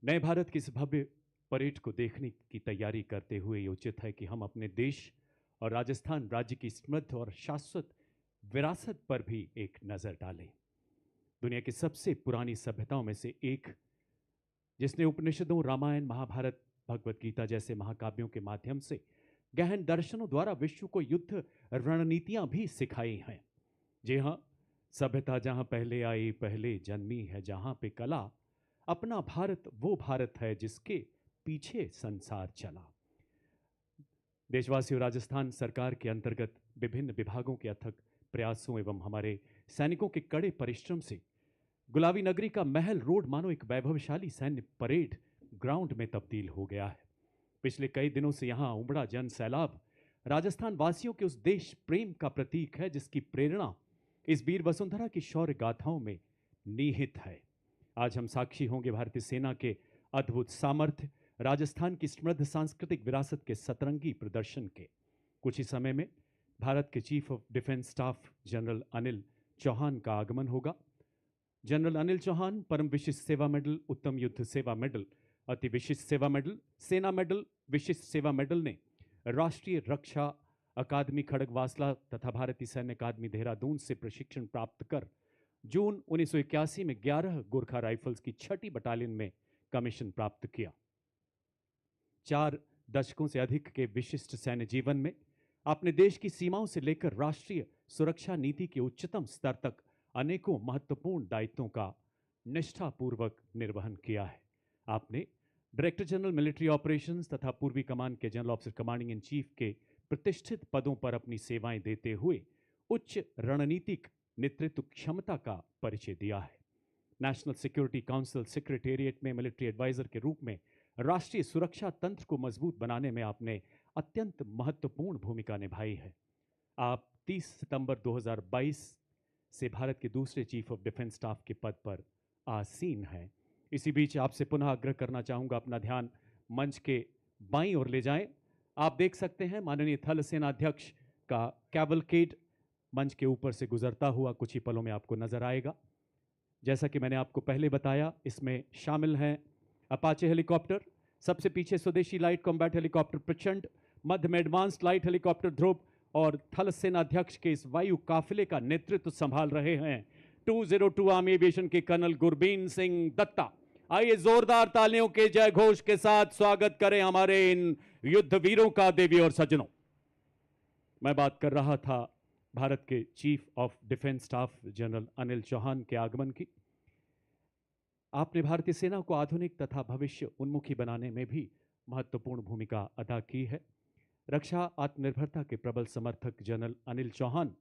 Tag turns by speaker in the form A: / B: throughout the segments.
A: नए भारत की इस भव्य परेड को देखने की तैयारी करते हुए ये उचित है कि हम अपने देश और राजस्थान राज्य की समृद्ध और शाश्वत विरासत पर भी एक नजर डालें। दुनिया की सबसे पुरानी सभ्यताओं में से एक, जिसने उपनिषदों, रामायण, महाभारत, भगवत गीता जैसे महाकाव्यों के माध्यम से गहन दर्शनों द्वारा विश्व को युद्ध रणनीतियां भी सिखाई हैं। जी हाँ, सभ्यता जहां पहले आई पहले जन्मी है, जहां पे कला, अपना भारत वो भारत है जिसके पीछे संसार चला। देशवासियों, राजस्थान सरकार के अंतर्गत विभिन्न विभागों के अथक प्रयासों एवं हमारे सैनिकों के कड़े परिश्रम से गुलाबी नगरी का महल रोड मानो एक वैभवशाली सैन्य परेड ग्राउंड में तब्दील हो गया है। पिछले कई दिनों से यहां उमड़ा जन सैलाब राजस्थान वासियों के उस देश प्रेम का प्रतीक है जिसकी प्रेरणा इस वीर वसुंधरा की शौर्य गाथाओं में निहित है। आज हम साक्षी होंगे भारतीय सेना के अद्भुत सामर्थ्य, राजस्थान की समृद्ध सांस्कृतिक विरासत के सतरंगी प्रदर्शन के। कुछ ही समय में भारत के chief of defence staff general Anil Chauhan का आगमन होगा। जनरल अनिल चौहान परम विशिष्ट सेवा मेडल, उत्तम युद्ध सेवा मेडल, अति विशिष्ट सेवा मेडल, सेना मेडल, विशिष्ट सेवा मेडल ने राष्ट्रीय रक्षा अकादमी खड़गवासला तथा भारतीय सैन्य अकादमी देहरादून से प्रशिक्षण प्राप्त कर जून 1981 में 11 गोरखा राइफल्स की 6ठी बटालियन में कमीशन प्राप्त किया। 4 दशकों से अधिक के विशिष्ट सैन्य जीवन में अपने देश की सीमाओं से लेकर राष्ट्रीय सुरक्षा नीति के उच्चतम स्तर तक अनेकों महत्वपूर्ण दायित्वों का निष्ठापूर्वक निर्वहन किया है। आपने डायरेक्टर जनरल मिलिट्री ऑपरेशंस तथा पूर्वी कमान के general officer commanding in chief के प्रतिष्ठित पदों पर अपनी सेवाएं देते हुए उच्च रणनीतिक नेतृत्व क्षमता का परिचय दिया है। नेशनल सिक्योरिटी काउंसिल सेक्रेटेरिएट में मिलिट्री एडवाइजर के रूप में राष्ट्रीय सुरक्षा तंत्र को मजबूत बनाने में आपने अत्यंत महत्वपूर्ण भूमिका निभाई है। आप 30 सितंबर 2022 से भारत के दूसरे चीफ ऑफ डिफेंस स्टाफ के पद पर आसीन हैं। इसी बीच आपसे पुनः आग्रह करना चाहूंगा, अपना ध्यान मंच के बाईं ओर ले जाएं। आप देख सकते हैं माननीय थल सेनाध्यक्ष का कैवलकेड मंच के ऊपर से गुजरता हुआ कुछ ही पलों में आपको नजर आएगा। जैसा कि मैंने आपको पहले बताया, इसमें शामिल हैं अपाचे हेलीकॉप्टर, सबसे पीछे स्वदेशी लाइट कॉम्बैट हेलीकॉप्टर प्रचंड, मध्य में एडवांस्ड लाइट हेलीकॉप्टर ध्रुव और थल सेनाध्यक्ष के इस वायु काफिले का नेतृत्व संभाल रहे हैं 202 आर्मी एविएशन के कर्नल गुरबीन सिंह दत्ता। आइए जोरदार तालियों के जय घोष के साथ स्वागत करें हमारे इन युद्ध वीरों का। देवी और सज्जनों, मैं बात कर रहा था भारत के chief of defence staff general Anil Chauhan के आगमन की। आपने भारतीय सेना को आधुनिक तथा भविष्य उन्मुखी बनाने में भी महत्वपूर्ण भूमिका अदा की है। रक्षा आत्मनिर्भरता के प्रबल समर्थक जनरल अनिल चौहान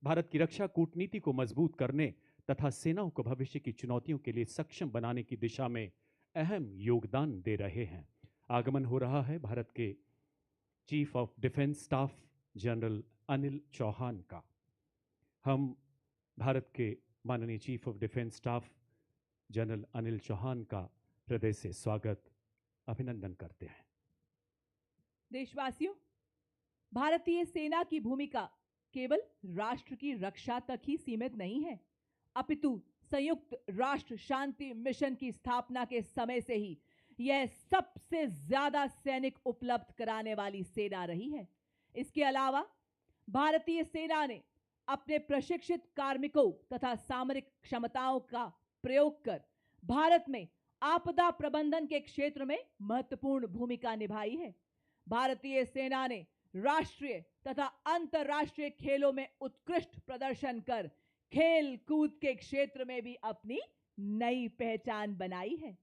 A: भारत की रक्षा कूटनीति को मजबूत करने तथा सेनाओं को भविष्य की चुनौतियों के लिए सक्षम बनाने की दिशा में अहम योगदान दे रहे हैं। आगमन हो रहा है भारत के chief of defence staff general Anil Chauhan का। हम भारत के माननीय chief of defence staff general Anil Chauhan का हृदय से स्वागत, अभिनंदन करते हैं।
B: देशवासियों, भारतीय सेना की भूमिका केवल राष्ट्र की रक्षा तक ही सीमित नहीं है, अपितु संयुक्त राष्ट्र शांति मिशन की स्थापना के समय से ही यह सबसे ज्यादा सैनिक उपलब्ध कराने वाली सेना रही है। इसके अलावा भारतीय सेना ने अपने प्रशिक्षित कार्मिकों तथा सामरिक क्षमताओं का प्रयोग कर भारत में आपदा प्रबंधन के क्षेत्र में महत्वपूर्ण भूमिका निभाई है। भारतीय सेना ने राष्ट्रीय तथा अंतर्राष्ट्रीय खेलों में उत्कृष्ट प्रदर्शन कर खेल कूद के क्षेत्र में भी अपनी नई पहचान बनाई है।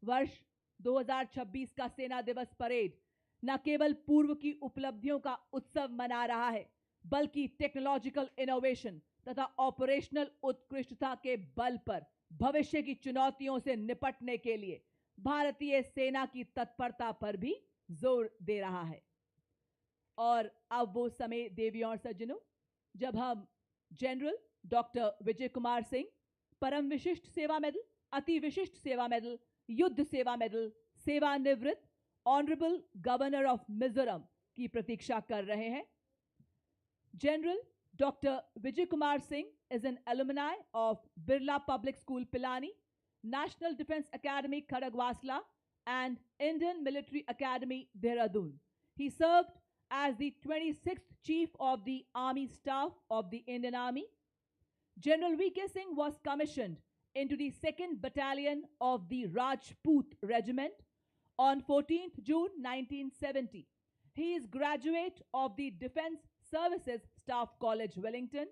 B: वर्ष 2026 का सेना दिवस परेड न केवल पूर्व की उपलब्धियों का उत्सव मना रहा है, बल्कि टेक्नोलॉजिकल इनोवेशन तथा ऑपरेशनल उत्कृष्टता के बल पर भविष्य की चुनौतियों से निपटने के लिए भारतीय सेना की तत्परता पर भी जोर दे रहा है। और अब वो समय, देवियों और सज्जनों, जब हम जनरल डॉक्टर विजय कुमार सिंह परम विशिष्ट सेवा मेडल, अति विशिष्ट सेवा मेडल, युद्ध सेवा मेडल, सेवानिवृत्त ऑनरेबल गवर्नर ऑफ मिजोरम की प्रतीक्षा कर रहे हैं। General doctor Vijay Kumar Singh is an alumni of Birla Public School Pilani, National Defense Academy, Kharagwasla, and Indian Military Academy, Dehradun. He served as the 26th Chief of the Army Staff of the Indian Army. General V.K. Singh was commissioned into the 2nd Battalion of the Rajput Regiment on 14th June 1970. He is graduate of the Defence Services Staff College, Wellington.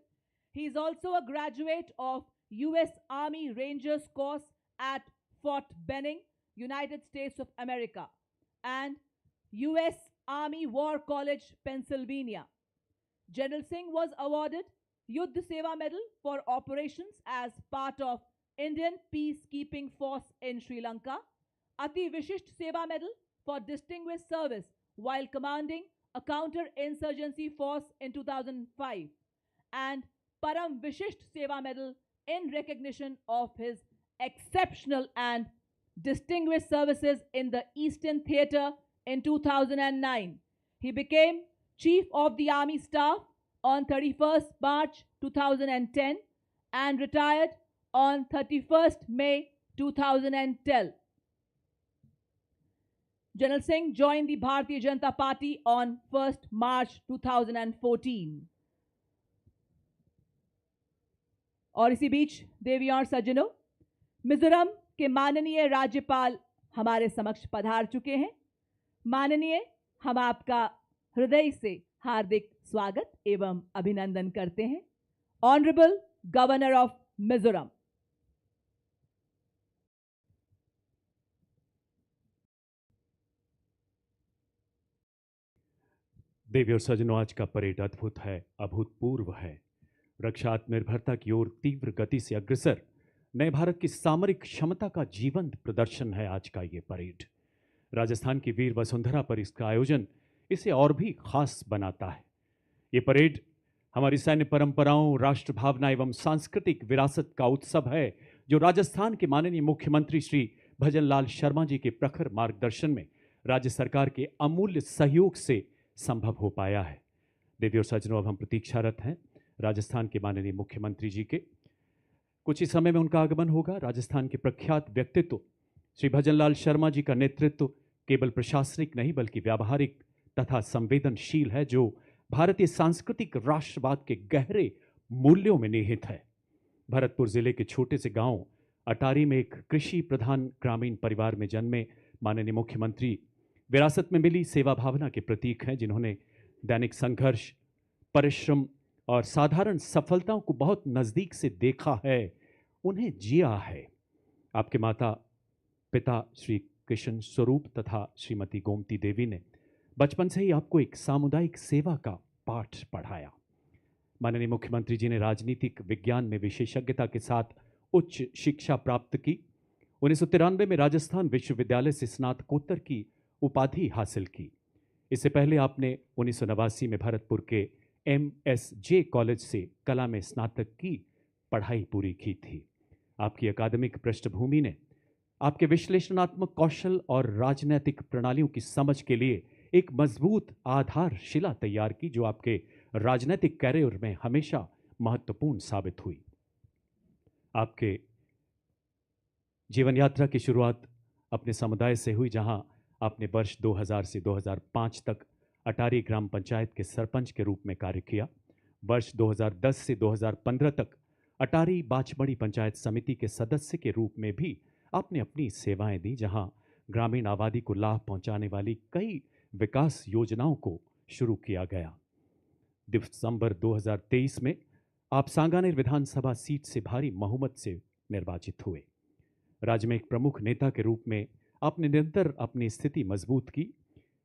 B: He is also a graduate of U.S. Army Rangers course at Fort Benning, United States of America, and U.S. Army War College, Pennsylvania. General Singh was awarded Yuddha Seva Medal for operations as part of Indian Peacekeeping Force in Sri Lanka, Ati Vishisht Seva Medal for distinguished service while commanding a counter-insurgency force in 2005, and Param Vishisht Seva Medal in recognition of his exceptional and distinguished services in the Eastern Theatre in 2009. He became Chief of the Army Staff on 31st March 2010 and retired on 31st May 2010. General Singh joined the Bharatiya Janata Party on 1st March 2014. और इसी बीच देवी और सज्जनों, मिजोरम के माननीय राज्यपाल हमारे समक्ष पधार चुके हैं। माननीय, हम आपका हृदय से हार्दिक स्वागत एवं अभिनंदन करते हैं। Honourable governor of Mizoram.
A: देवी और सज्जनों, आज का परेड अद्भुत है, अभूतपूर्व है। रक्षा आत्मनिर्भरता की ओर तीव्र गति से अग्रसर नए भारत की सामरिक क्षमता का जीवंत प्रदर्शन है आज का ये परेड। राजस्थान की वीर वसुंधरा पर इसका आयोजन इसे और भी खास बनाता है। ये परेड हमारी सैन्य परंपराओं, राष्ट्र भावना एवं सांस्कृतिक विरासत का उत्सव है, जो राजस्थान के माननीय मुख्यमंत्री श्री भजनलाल शर्मा जी के प्रखर मार्गदर्शन में राज्य सरकार के अमूल्य सहयोग से संभव हो पाया है। देवी और सज्जनों, अब हम प्रतीक्षारत हैं राजस्थान के माननीय मुख्यमंत्री जी के। कुछ ही समय में उनका आगमन होगा। राजस्थान के प्रख्यात व्यक्तित्व श्री भजनलाल शर्मा जी का नेतृत्व केवल प्रशासनिक नहीं बल्कि व्यावहारिक तथा संवेदनशील है, जो भारतीय सांस्कृतिक राष्ट्रवाद के गहरे मूल्यों में निहित है। भरतपुर जिले के छोटे से गांव अटारी में एक कृषि प्रधान ग्रामीण परिवार में जन्मे माननीय मुख्यमंत्री विरासत में मिली सेवा भावना के प्रतीक हैं, जिन्होंने दैनिक संघर्ष, परिश्रम और साधारण सफलताओं को बहुत नज़दीक से देखा है, उन्हें जिया है। आपके माता पिता श्री कृष्ण स्वरूप तथा श्रीमती गोमती देवी ने बचपन से ही आपको एक सामुदायिक सेवा का पाठ पढ़ाया। माननीय मुख्यमंत्री जी ने राजनीतिक विज्ञान में विशेषज्ञता के साथ उच्च शिक्षा प्राप्त की। 1993 में राजस्थान विश्वविद्यालय से स्नातकोत्तर की उपाधि हासिल की। इससे पहले आपने 1989 में भरतपुर के MSJ कॉलेज से कला में स्नातक की पढ़ाई पूरी की थी। आपकी अकादमिक पृष्ठभूमि ने आपके विश्लेषणात्मक कौशल और राजनैतिक प्रणालियों की समझ के लिए एक मजबूत आधारशिला तैयार की, जो आपके राजनैतिक कैरियर में हमेशा महत्वपूर्ण साबित हुई। आपके जीवन यात्रा की शुरुआत अपने समुदाय से हुई, जहां आपने वर्ष 2000 से 2005 तक अटारी ग्राम पंचायत के सरपंच के रूप में कार्य किया। वर्ष 2010 से 2015 तक अटारी बाछबड़ी पंचायत समिति के सदस्य के रूप में भी आपने अपनी सेवाएं दी, जहां ग्रामीण आबादी को लाभ पहुंचाने वाली कई विकास योजनाओं को शुरू किया गया। दिसंबर 2023 में आप सांगानेर विधानसभा सीट से भारी बहुमत से निर्वाचित हुए। राज्य में एक प्रमुख नेता के रूप में आपने निरंतर अपनी स्थिति मजबूत की।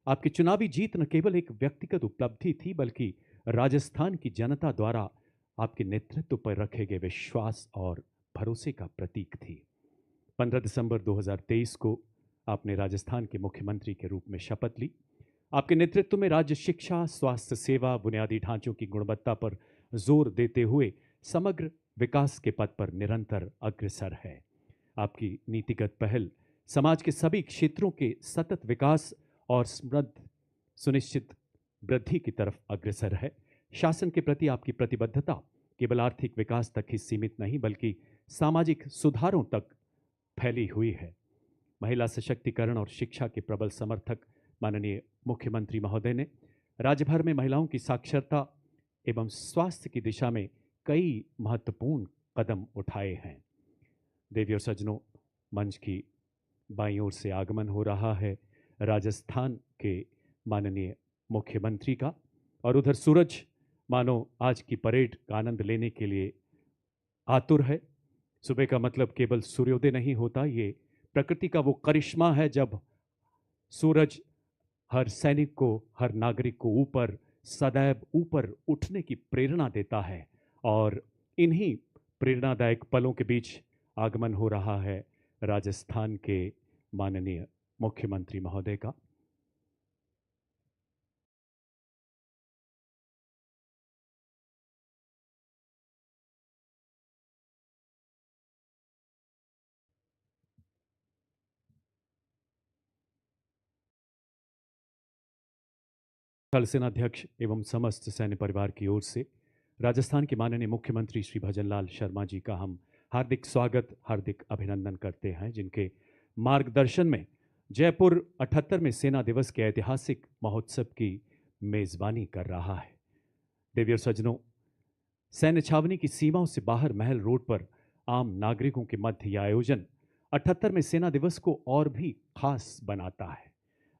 A: आपकी चुनावी जीत न केवल एक व्यक्तिगत उपलब्धि थी, बल्कि राजस्थान की जनता द्वारा आपके नेतृत्व पर रखे गए विश्वास और भरोसे का प्रतीक थी। 15 दिसंबर 2023 को आपने राजस्थान के मुख्यमंत्री के रूप में शपथ ली। आपके नेतृत्व में राज्य शिक्षा, स्वास्थ्य सेवा, बुनियादी ढांचों की गुणवत्ता पर जोर देते हुए समग्र विकास के पथ पर निरंतर अग्रसर है। आपकी नीतिगत पहल समाज के सभी क्षेत्रों के सतत विकास और समृद्ध सुनिश्चित वृद्धि की तरफ अग्रसर है। शासन के प्रति आपकी प्रतिबद्धता केवल आर्थिक विकास तक ही सीमित नहीं, बल्कि सामाजिक सुधारों तक फैली हुई है। महिला सशक्तिकरण और शिक्षा के प्रबल समर्थक माननीय मुख्यमंत्री महोदय ने राज्य भर में महिलाओं की साक्षरता एवं स्वास्थ्य की दिशा में कई महत्वपूर्ण कदम उठाए हैं। देवी और सज्जनों, मंच की बाईं ओर से आगमन हो रहा है राजस्थान के माननीय मुख्यमंत्री का, और उधर सूरज मानो आज की परेड का आनंद लेने के लिए आतुर है। सुबह का मतलब केवल सूर्योदय नहीं होता, ये प्रकृति का वो करिश्मा है जब सूरज हर सैनिक को, हर नागरिक को ऊपर, सदैव ऊपर उठने की प्रेरणा देता है। और इन्हीं प्रेरणादायक पलों के बीच आगमन हो रहा है राजस्थान के माननीय मुख्यमंत्री महोदय का। थल सेनाध्यक्ष एवं समस्त सैन्य परिवार की ओर से राजस्थान के माननीय मुख्यमंत्री श्री भजनलाल शर्मा जी का हम हार्दिक स्वागत, हार्दिक अभिनंदन करते हैं, जिनके मार्गदर्शन में जयपुर 78वें सेना दिवस के ऐतिहासिक महोत्सव की मेजबानी कर रहा है। देवी और सज्जनों, सैन्य छावनी की सीमाओं से बाहर महल रोड पर आम नागरिकों के मध्य यह आयोजन 78वें सेना दिवस को और भी खास बनाता है।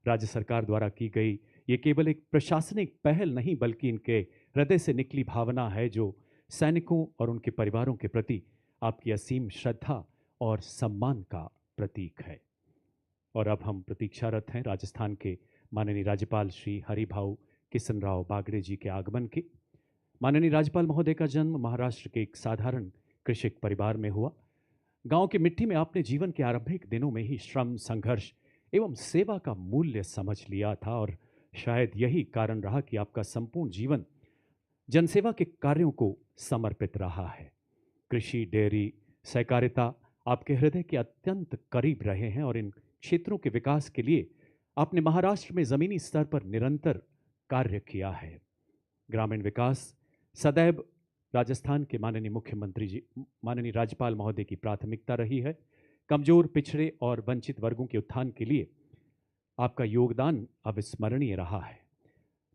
A: राज्य सरकार द्वारा की गई ये केवल एक प्रशासनिक पहल नहीं, बल्कि इनके हृदय से निकली भावना है जो सैनिकों और उनके परिवारों के प्रति आपकी असीम श्रद्धा और सम्मान का प्रतीक है। और अब हम प्रतीक्षारत हैं राजस्थान के माननीय राज्यपाल श्री हरिभाऊ किसनराव बागड़े जी के आगमन के। माननीय राज्यपाल महोदय का जन्म महाराष्ट्र के एक साधारण कृषक परिवार में हुआ। गांव की मिट्टी में आपने जीवन के आरंभिक दिनों में ही श्रम, संघर्ष एवं सेवा का मूल्य समझ लिया था, और शायद यही कारण रहा कि आपका संपूर्ण जीवन जनसेवा के कार्यों को समर्पित रहा है। कृषि, डेयरी, सहकारिता आपके हृदय के अत्यंत करीब रहे हैं, और इन क्षेत्रों के विकास के लिए आपने महाराष्ट्र में जमीनी स्तर पर निरंतर कार्य किया है। ग्रामीण विकास सदैव राजस्थान के माननीय मुख्यमंत्री जी, माननीय राज्यपाल महोदय की प्राथमिकता रही है। कमजोर, पिछड़े और वंचित वर्गों के उत्थान के लिए आपका योगदान अविस्मरणीय रहा है।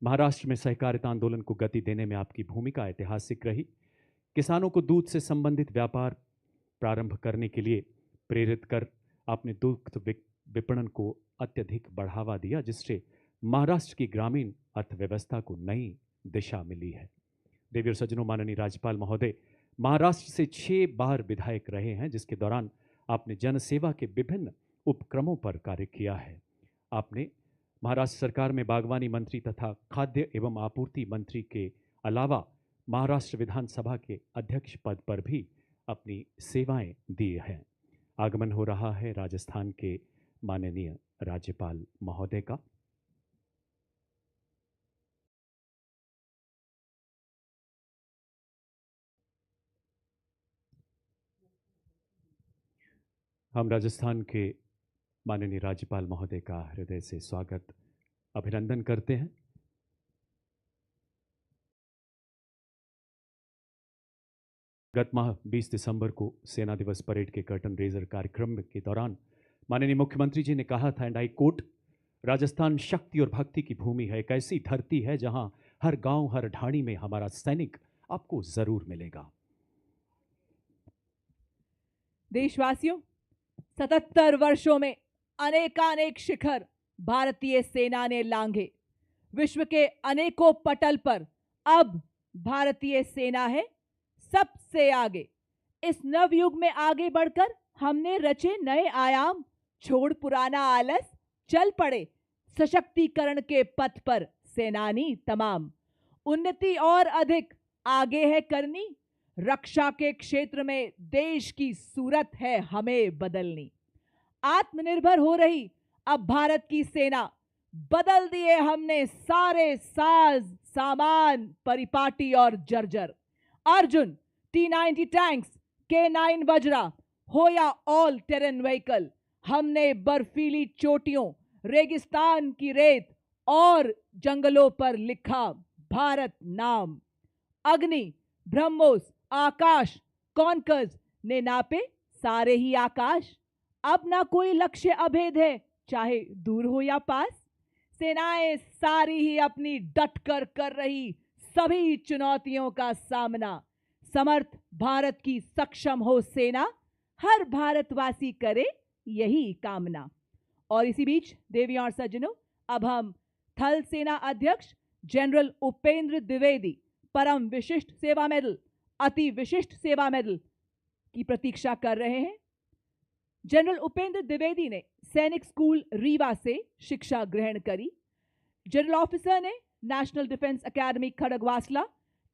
A: महाराष्ट्र में सहकारिता आंदोलन को गति देने में आपकी भूमिका ऐतिहासिक रही। किसानों को दूध से संबंधित व्यापार प्रारंभ करने के लिए प्रेरित कर आपने दुग्ध विपणन को अत्यधिक बढ़ावा दिया, जिससे महाराष्ट्र की ग्रामीण अर्थव्यवस्था को नई दिशा मिली है। देवी और सज्जनों, माननीय राज्यपाल महोदय महाराष्ट्र से 6 बार विधायक रहे हैं, जिसके दौरान आपने जनसेवा के विभिन्न उपक्रमों पर कार्य किया है। आपने महाराष्ट्र सरकार में बागवानी मंत्री तथा खाद्य एवं आपूर्ति मंत्री के अलावा महाराष्ट्र विधानसभा के अध्यक्ष पद पर भी अपनी सेवाएं दी हैं। आगमन हो रहा है राजस्थान के माननीय राज्यपाल महोदय का। हम राजस्थान के माननीय राज्यपाल महोदय का हृदय से स्वागत, अभिनंदन करते हैं। गत माह 20 दिसंबर को सेना दिवस परेड के कर्टन रेजर कार्यक्रम के दौरान माननीय मुख्यमंत्री जी ने कहा था, एंड आई कोट, राजस्थान शक्ति और भक्ति की भूमि है, एक ऐसी धरती है जहां हर गांव, हर ढाणी में हमारा सैनिक आपको जरूर मिलेगा।
B: देशवासियों, 77 वर्षों में अनेकानेक शिखर भारतीय सेना ने लांघे। विश्व के अनेकों पटल पर अब भारतीय सेना है सबसे आगे। इस नवयुग में आगे बढ़कर हमने रचे नए आयाम, छोड़ पुराना आलस, चल पड़े सशक्तिकरण के पथ पर सेनानी तमाम। उन्नति और अधिक आगे है करनी, रक्षा के क्षेत्र में देश की सूरत है हमें बदलनी। आत्मनिर्भर हो रही अब भारत की सेना, बदल दिए हमने सारे साज सामान, परिपाटी और जर्जर। Arjun, T-90 tanks, K9 Vajra हो या ऑल टेरेन व्हीकल, हमने बर्फीली चोटियों, रेगिस्तान की रेत और जंगलों पर लिखा भारत नाम। अग्नि, ब्रह्मोस, आकाश, कॉन्कर्स ने नापे सारे ही आकाश। अब ना कोई लक्ष्य अभेद है, चाहे दूर हो या पास। सेनाएं सारी ही अपनी डट कर रही सभी चुनौतियों का सामना। समर्थ भारत की सक्षम हो सेना, हर भारतवासी करे यही कामना। और इसी बीच देवियों और सज्जनों, अब हम थल सेना अध्यक्ष जनरल उपेंद्र द्विवेदी परम विशिष्ट सेवा मेडल, अति विशिष्ट सेवा मेडल की प्रतीक्षा कर रहे हैं। जनरल उपेंद्र द्विवेदी ने सैनिक स्कूल रीवा से शिक्षा ग्रहण करी। जनरल ऑफिसर ने नेशनल डिफेंस एकेडमी खड़गवासला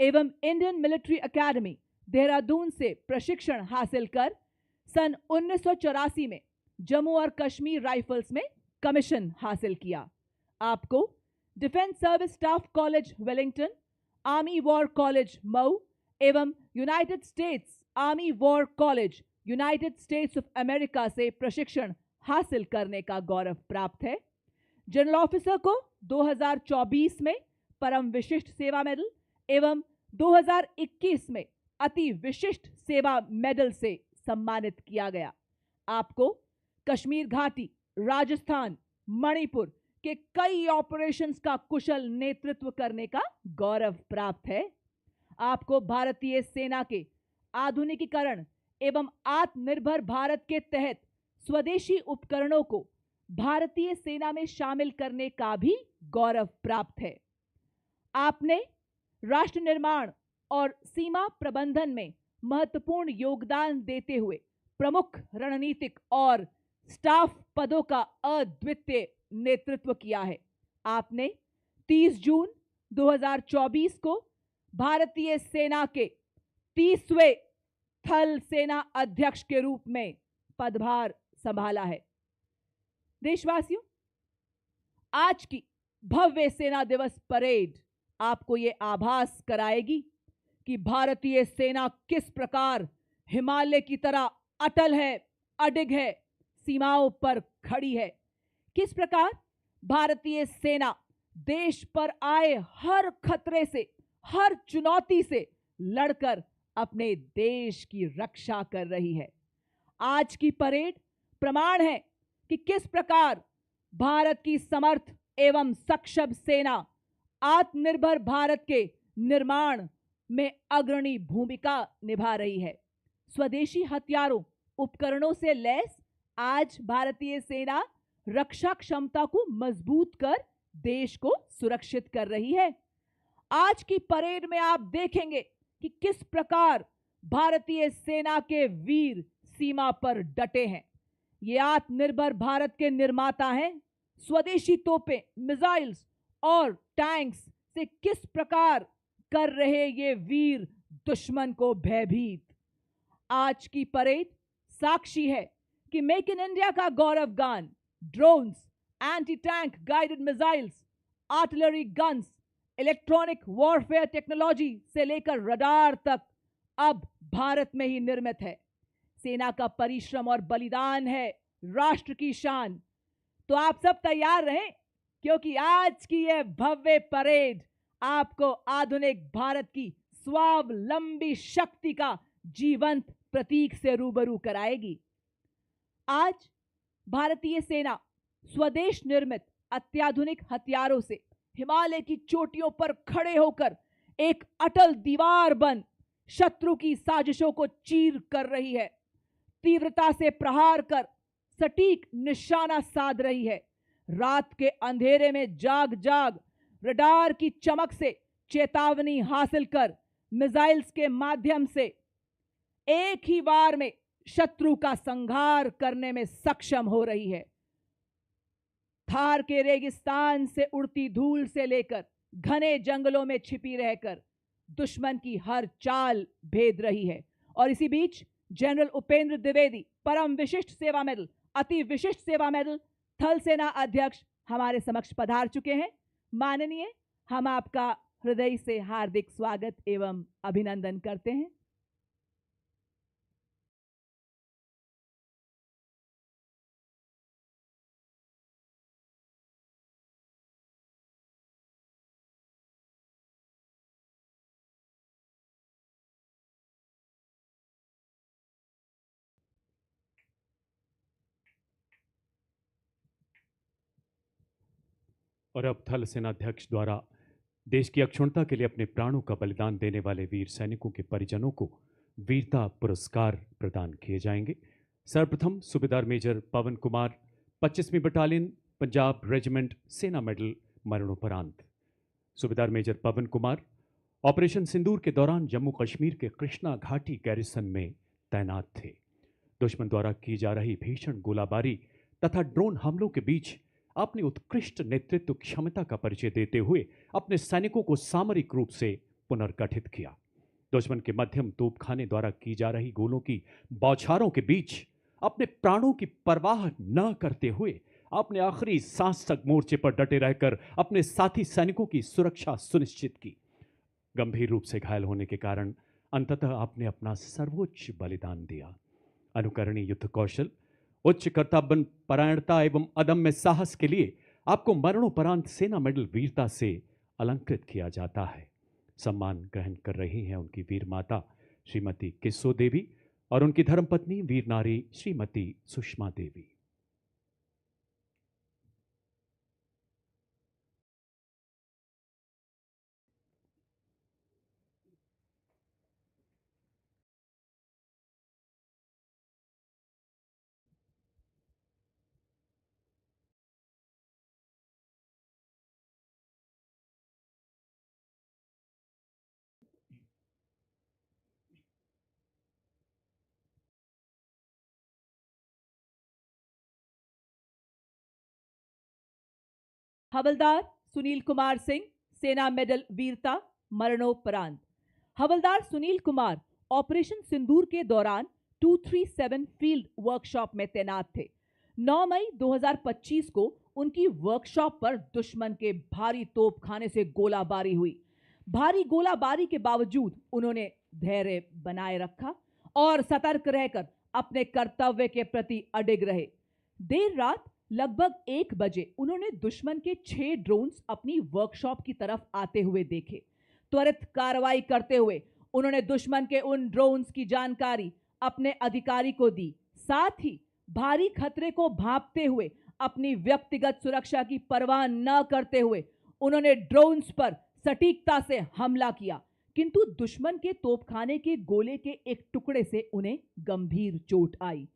B: एवं इंडियन मिलिट्री एकेडमी देहरादून से प्रशिक्षण हासिल कर सन 1984 में जम्मू और कश्मीर राइफल्स में कमीशन हासिल किया। आपको defence service staff college Wellington, army war college Mhow एवं united states army war college united states of America से प्रशिक्षण हासिल करने का गौरव प्राप्त है। जनरल ऑफिसर को 2024 में परम विशिष्ट सेवा मेडल एवं 2021 में अति विशिष्ट सेवा मेडल से सम्मानित किया गया। आपको कश्मीर घाटी, राजस्थान, मणिपुर के कई ऑपरेशंस का कुशल नेतृत्व करने का गौरव प्राप्त है। आपको भारतीय सेना के आधुनिकीकरण एवं आत्मनिर्भर भारत के तहत स्वदेशी उपकरणों को भारतीय सेना में शामिल करने का भी गौरव प्राप्त है। आपने राष्ट्र निर्माण और सीमा प्रबंधन में महत्वपूर्ण योगदान देते हुए प्रमुख रणनीतिक और स्टाफ पदों का अद्वितीय नेतृत्व किया है। आपने 30 जून 2024 को भारतीय सेना के 30वें थल सेना अध्यक्ष के रूप में पदभार संभाला है। देशवासियों, आज की भव्य सेना दिवस परेड आपको ये आभास कराएगी कि भारतीय सेना किस प्रकार हिमालय की तरह अटल है, अडिग है, सीमाओं पर खड़ी है। किस प्रकार भारतीय सेना देश पर आए हर खतरे से, हर चुनौती से लड़कर अपने देश की रक्षा कर रही है। आज की परेड प्रमाण है कि किस प्रकार भारत की समर्थ एवं सक्षम सेना आत्मनिर्भर भारत के निर्माण में अग्रणी भूमिका निभा रही है। स्वदेशी हथियारों, उपकरणों से लैस आज भारतीय सेना रक्षा क्षमता को मजबूत कर देश को सुरक्षित कर रही है। आज की परेड में आप देखेंगे कि किस प्रकार भारतीय सेना के वीर सीमा पर डटे हैं। ये आत्मनिर्भर भारत के निर्माता हैं। स्वदेशी तोपें, मिसाइल्स और टैंक्स से किस प्रकार कर रहे ये वीर दुश्मन को भयभीत। आज की परेड साक्षी है कि मेक इन इंडिया का गौरव गान, drones, anti tank guided missiles, artillery guns, electronic warfare technology से लेकर रडार तक अब भारत में ही निर्मित है। सेना का परिश्रम और बलिदान है राष्ट्र की शान। तो आप सब तैयार रहें, क्योंकि आज की यह भव्य परेड आपको आधुनिक भारत की स्वावलंबी शक्ति का जीवंत प्रतीक से रूबरू कराएगी। आज भारतीय सेना स्वदेश निर्मित अत्याधुनिक हथियारों से हिमालय की चोटियों पर खड़े होकर एक अटल दीवार बन शत्रु की साजिशों को चीर कर रही है। तीव्रता से प्रहार कर सटीक निशाना साध रही है। रात के अंधेरे में जाग जाग रडार की चमक से चेतावनी हासिल कर मिसाइल्स के माध्यम से एक ही बार में शत्रु का संहार करने में सक्षम हो रही है। थार के रेगिस्तान से उड़ती धूल से लेकर घने जंगलों में छिपी रहकर दुश्मन की हर चाल भेद रही है। और इसी बीच जनरल उपेंद्र द्विवेदी परम विशिष्ट सेवा मेडल, अति विशिष्ट सेवा मेडल थल सेना अध्यक्ष हमारे समक्ष पधार चुके हैं। माननीय, हम आपका हृदय से हार्दिक स्वागत एवं अभिनंदन करते हैं।
A: और अब थल सेनाध्यक्ष द्वारा देश की अक्षुण्णता के लिए अपने प्राणों का बलिदान देने वाले वीर सैनिकों के परिजनों को वीरता पुरस्कार प्रदान किए जाएंगे। सर्वप्रथम सूबेदार मेजर पवन कुमार, 25वीं बटालियन पंजाब रेजिमेंट, सेना मेडल मरणोपरांत। सूबेदार मेजर पवन कुमार ऑपरेशन सिंदूर के दौरान जम्मू कश्मीर के कृष्णा घाटी गैरिसन में तैनात थे। दुश्मन द्वारा की जा रही भीषण गोलाबारी तथा ड्रोन हमलों के बीच अपनी उत्कृष्ट नेतृत्व क्षमता का परिचय देते हुए अपने सैनिकों को सामरिक रूप से पुनर्गठित किया। दुश्मन के मध्यम तोपखाने द्वारा की जा रही गोलों की बौछारों के बीच अपने प्राणों की परवाह न करते हुए अपने आखिरी सांस तक मोर्चे पर डटे रहकर अपने साथी सैनिकों की सुरक्षा सुनिश्चित की। गंभीर रूप से घायल होने के कारण अंततः आपने अपना सर्वोच्च बलिदान दिया। अनुकरणीय युद्ध कौशल, उच्च कर्तव्य परायणता एवं अदम्य साहस के लिए आपको मरणोपरांत सेना मेडल वीरता से अलंकृत किया जाता है। सम्मान ग्रहण कर रही हैं उनकी वीर माता श्रीमती किस्सो देवी और उनकी धर्मपत्नी वीर नारी श्रीमती सुषमा देवी।
B: हवलदार सुनील कुमार सिंह, सेना मेडल वीरता मरणोपरांत। हवलदार सुनील कुमार ऑपरेशन सिंदूर के दौरान 237 फील्ड वर्कशॉप में तैनात थे। 9 मई 2025 को उनकी वर्कशॉप पर दुश्मन के भारी तोपखाने से गोलाबारी हुई। भारी गोलाबारी के बावजूद उन्होंने धैर्य बनाए रखा और सतर्क रहकर अपने कर्तव्य के प्रति अडिग रहे। देर रात लगभग 1 बजे उन्होंने दुश्मन के 6 ड्रोन्स अपनी वर्कशॉप की तरफ आते हुए देखे। त्वरित कार्रवाई करते हुए उन्होंने दुश्मन के उन ड्रोन्स की जानकारी अपने अधिकारी को दी। साथ ही भारी खतरे को भांपते हुए अपनी व्यक्तिगत सुरक्षा की परवाह न करते हुए उन्होंने ड्रोन्स पर सटीकता से हमला किया, किंतु दुश्मन के तोपखाने के गोले के एक टुकड़े से उन्हें गंभीर चोट आई।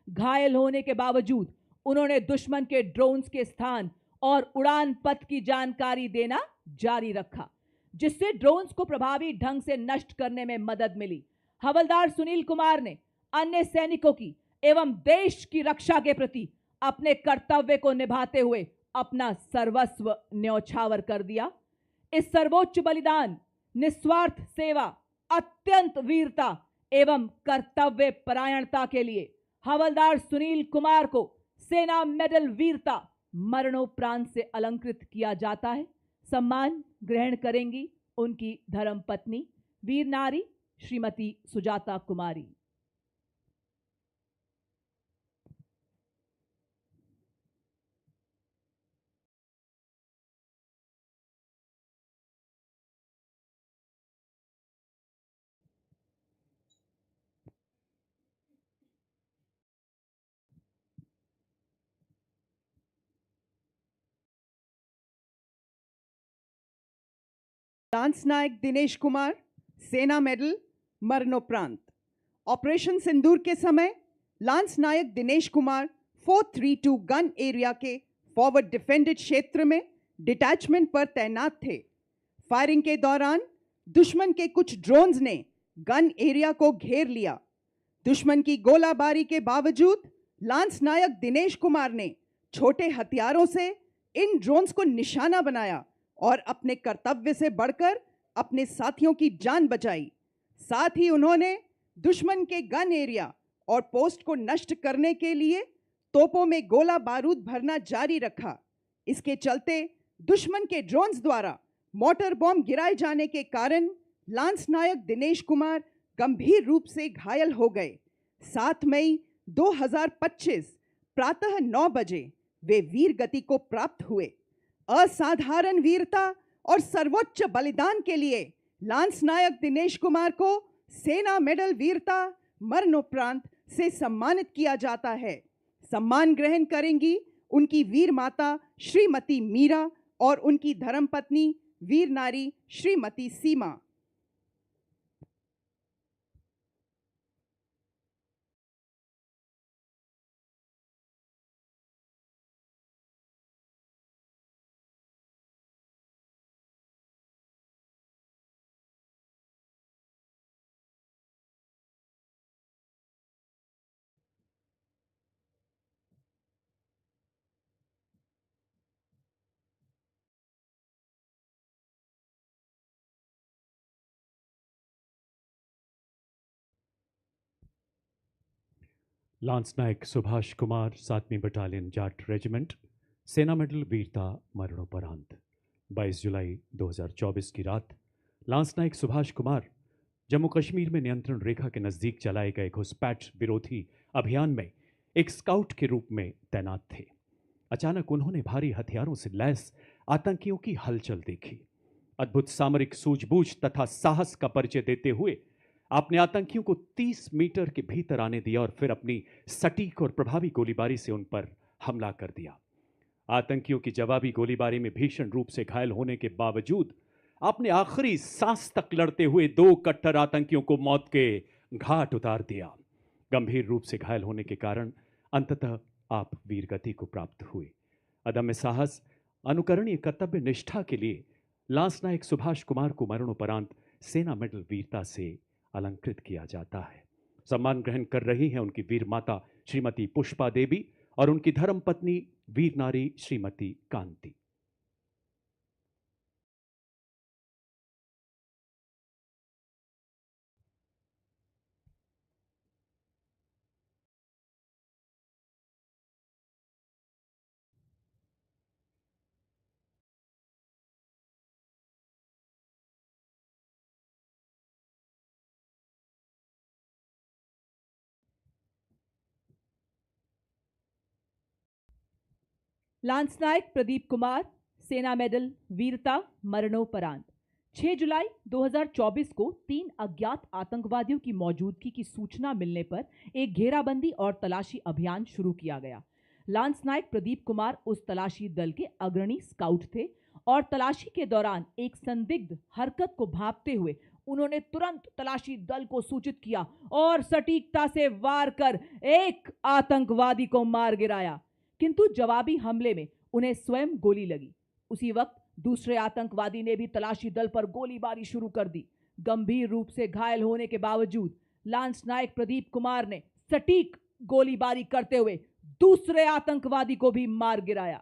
B: घायल होने के बावजूद उन्होंने दुश्मन के ड्रोन्स के स्थान और उड़ान पथ की जानकारी देना जारी रखा, जिससे ड्रोन्स को प्रभावी ढंग से नष्ट करने में मदद मिली। हवलदार सुनील कुमार ने अन्य सैनिकों की एवं देश की रक्षा के प्रति अपने कर्तव्य को निभाते हुए अपना सर्वस्व न्यौछावर कर दिया। इस सर्वोच्च बलिदान, निस्वार्थ सेवा, अत्यंत वीरता एवं कर्तव्य परायणता के लिए हवलदार सुनील कुमार को सेना मेडल वीरता मरणोपरांत से अलंकृत किया जाता है। सम्मान ग्रहण करेंगी उनकी धर्मपत्नी वीर नारी श्रीमती सुजाता कुमारी।
C: लांस नायक दिनेश कुमार, सेना मेडल मरणोपरांत। ऑपरेशन सिंदूर के समय लांस नायक दिनेश कुमार 432 गन एरिया के फॉरवर्ड डिफेंडेड क्षेत्र में डिटैचमेंट पर तैनात थे। फायरिंग के दौरान दुश्मन के कुछ ड्रोन्स ने गन एरिया को घेर लिया। दुश्मन की गोलाबारी के बावजूद लांस नायक दिनेश कुमार ने छोटे हथियारों से इन ड्रोन्स को निशाना बनाया और अपने कर्तव्य से बढ़कर अपने साथियों की जान बचाई। साथ ही उन्होंने दुश्मन के गन एरिया और पोस्ट को नष्ट करने के लिए तोपों में गोला बारूद भरना जारी रखा। इसके चलते दुश्मन के ड्रोन्स द्वारा मोटर बॉम्ब गिराए जाने के कारण लांस नायक दिनेश कुमार गंभीर रूप से घायल हो गए। 7 मई 2025 प्रातः 9 बजे वे वीर गति को प्राप्त हुए। असाधारण वीरता और सर्वोच्च बलिदान के लिए लांस नायक दिनेश कुमार को सेना मेडल वीरता मरणोपरांत से सम्मानित किया जाता है। सम्मान ग्रहण करेंगी उनकी वीर माता श्रीमती मीरा और उनकी धर्मपत्नी वीर नारी श्रीमती सीमा।
A: लांस नायक सुभाष कुमार 7वीं बटालियन जाट रेजिमेंट, सेना मेडल वीरता मरणोपरांत। 22 जुलाई 2024 की रात लांस नायक सुभाष कुमार जम्मू कश्मीर में नियंत्रण रेखा के नजदीक चलाए गए घुसपैठ विरोधी अभियान में एक स्काउट के रूप में तैनात थे। अचानक उन्होंने भारी हथियारों से लैस आतंकियों की हलचल देखी। अद्भुत सामरिक सूझबूझ तथा साहस का परिचय देते हुए आपने आतंकियों को 30 मीटर के भीतर आने दिया और फिर अपनी सटीक और प्रभावी गोलीबारी से उन पर हमला कर दिया। आतंकियों की जवाबी गोलीबारी में भीषण रूप से घायल होने के बावजूद आपने आखिरी सांस तक लड़ते हुए 2 कट्टर आतंकियों को मौत के घाट उतार दिया। गंभीर रूप से घायल होने के कारण अंततः आप वीरगति को प्राप्त हुए। अदम्य साहस, अनुकरणीय कर्तव्य निष्ठा के लिए लांस नायक सुभाष कुमार को मरणोपरांत सेना मेडल वीरता से अलंकृत किया जाता है। सम्मान ग्रहण कर रही हैं उनकी वीर माता श्रीमती पुष्पा देवी और उनकी धर्मपत्नी वीर नारी श्रीमती कांति।
B: लांस नायक प्रदीप कुमार, सेना मेडल वीरता मरणोपरांत। 6 जुलाई 2024 को 3 अज्ञात आतंकवादियों की मौजूदगी की सूचना मिलने पर एक घेराबंदी और तलाशी अभियान शुरू किया गया। लांस नायक प्रदीप कुमार उस तलाशी दल के अग्रणी स्काउट थे और तलाशी के दौरान एक संदिग्ध हरकत को भांपते हुए उन्होंने तुरंत तलाशी दल को सूचित किया और सटीकता से वार कर एक आतंकवादी को मार गिराया, किंतु जवाबी हमले में उन्हें स्वयं गोली लगी। उसी वक्त दूसरे आतंकवादी ने भी तलाशी दल पर गोलीबारी शुरू कर दी। गंभीर रूप से घायल होने के बावजूद लांस नायक प्रदीप कुमार ने सटीक गोलीबारी करते हुए दूसरे आतंकवादी को भी मार गिराया।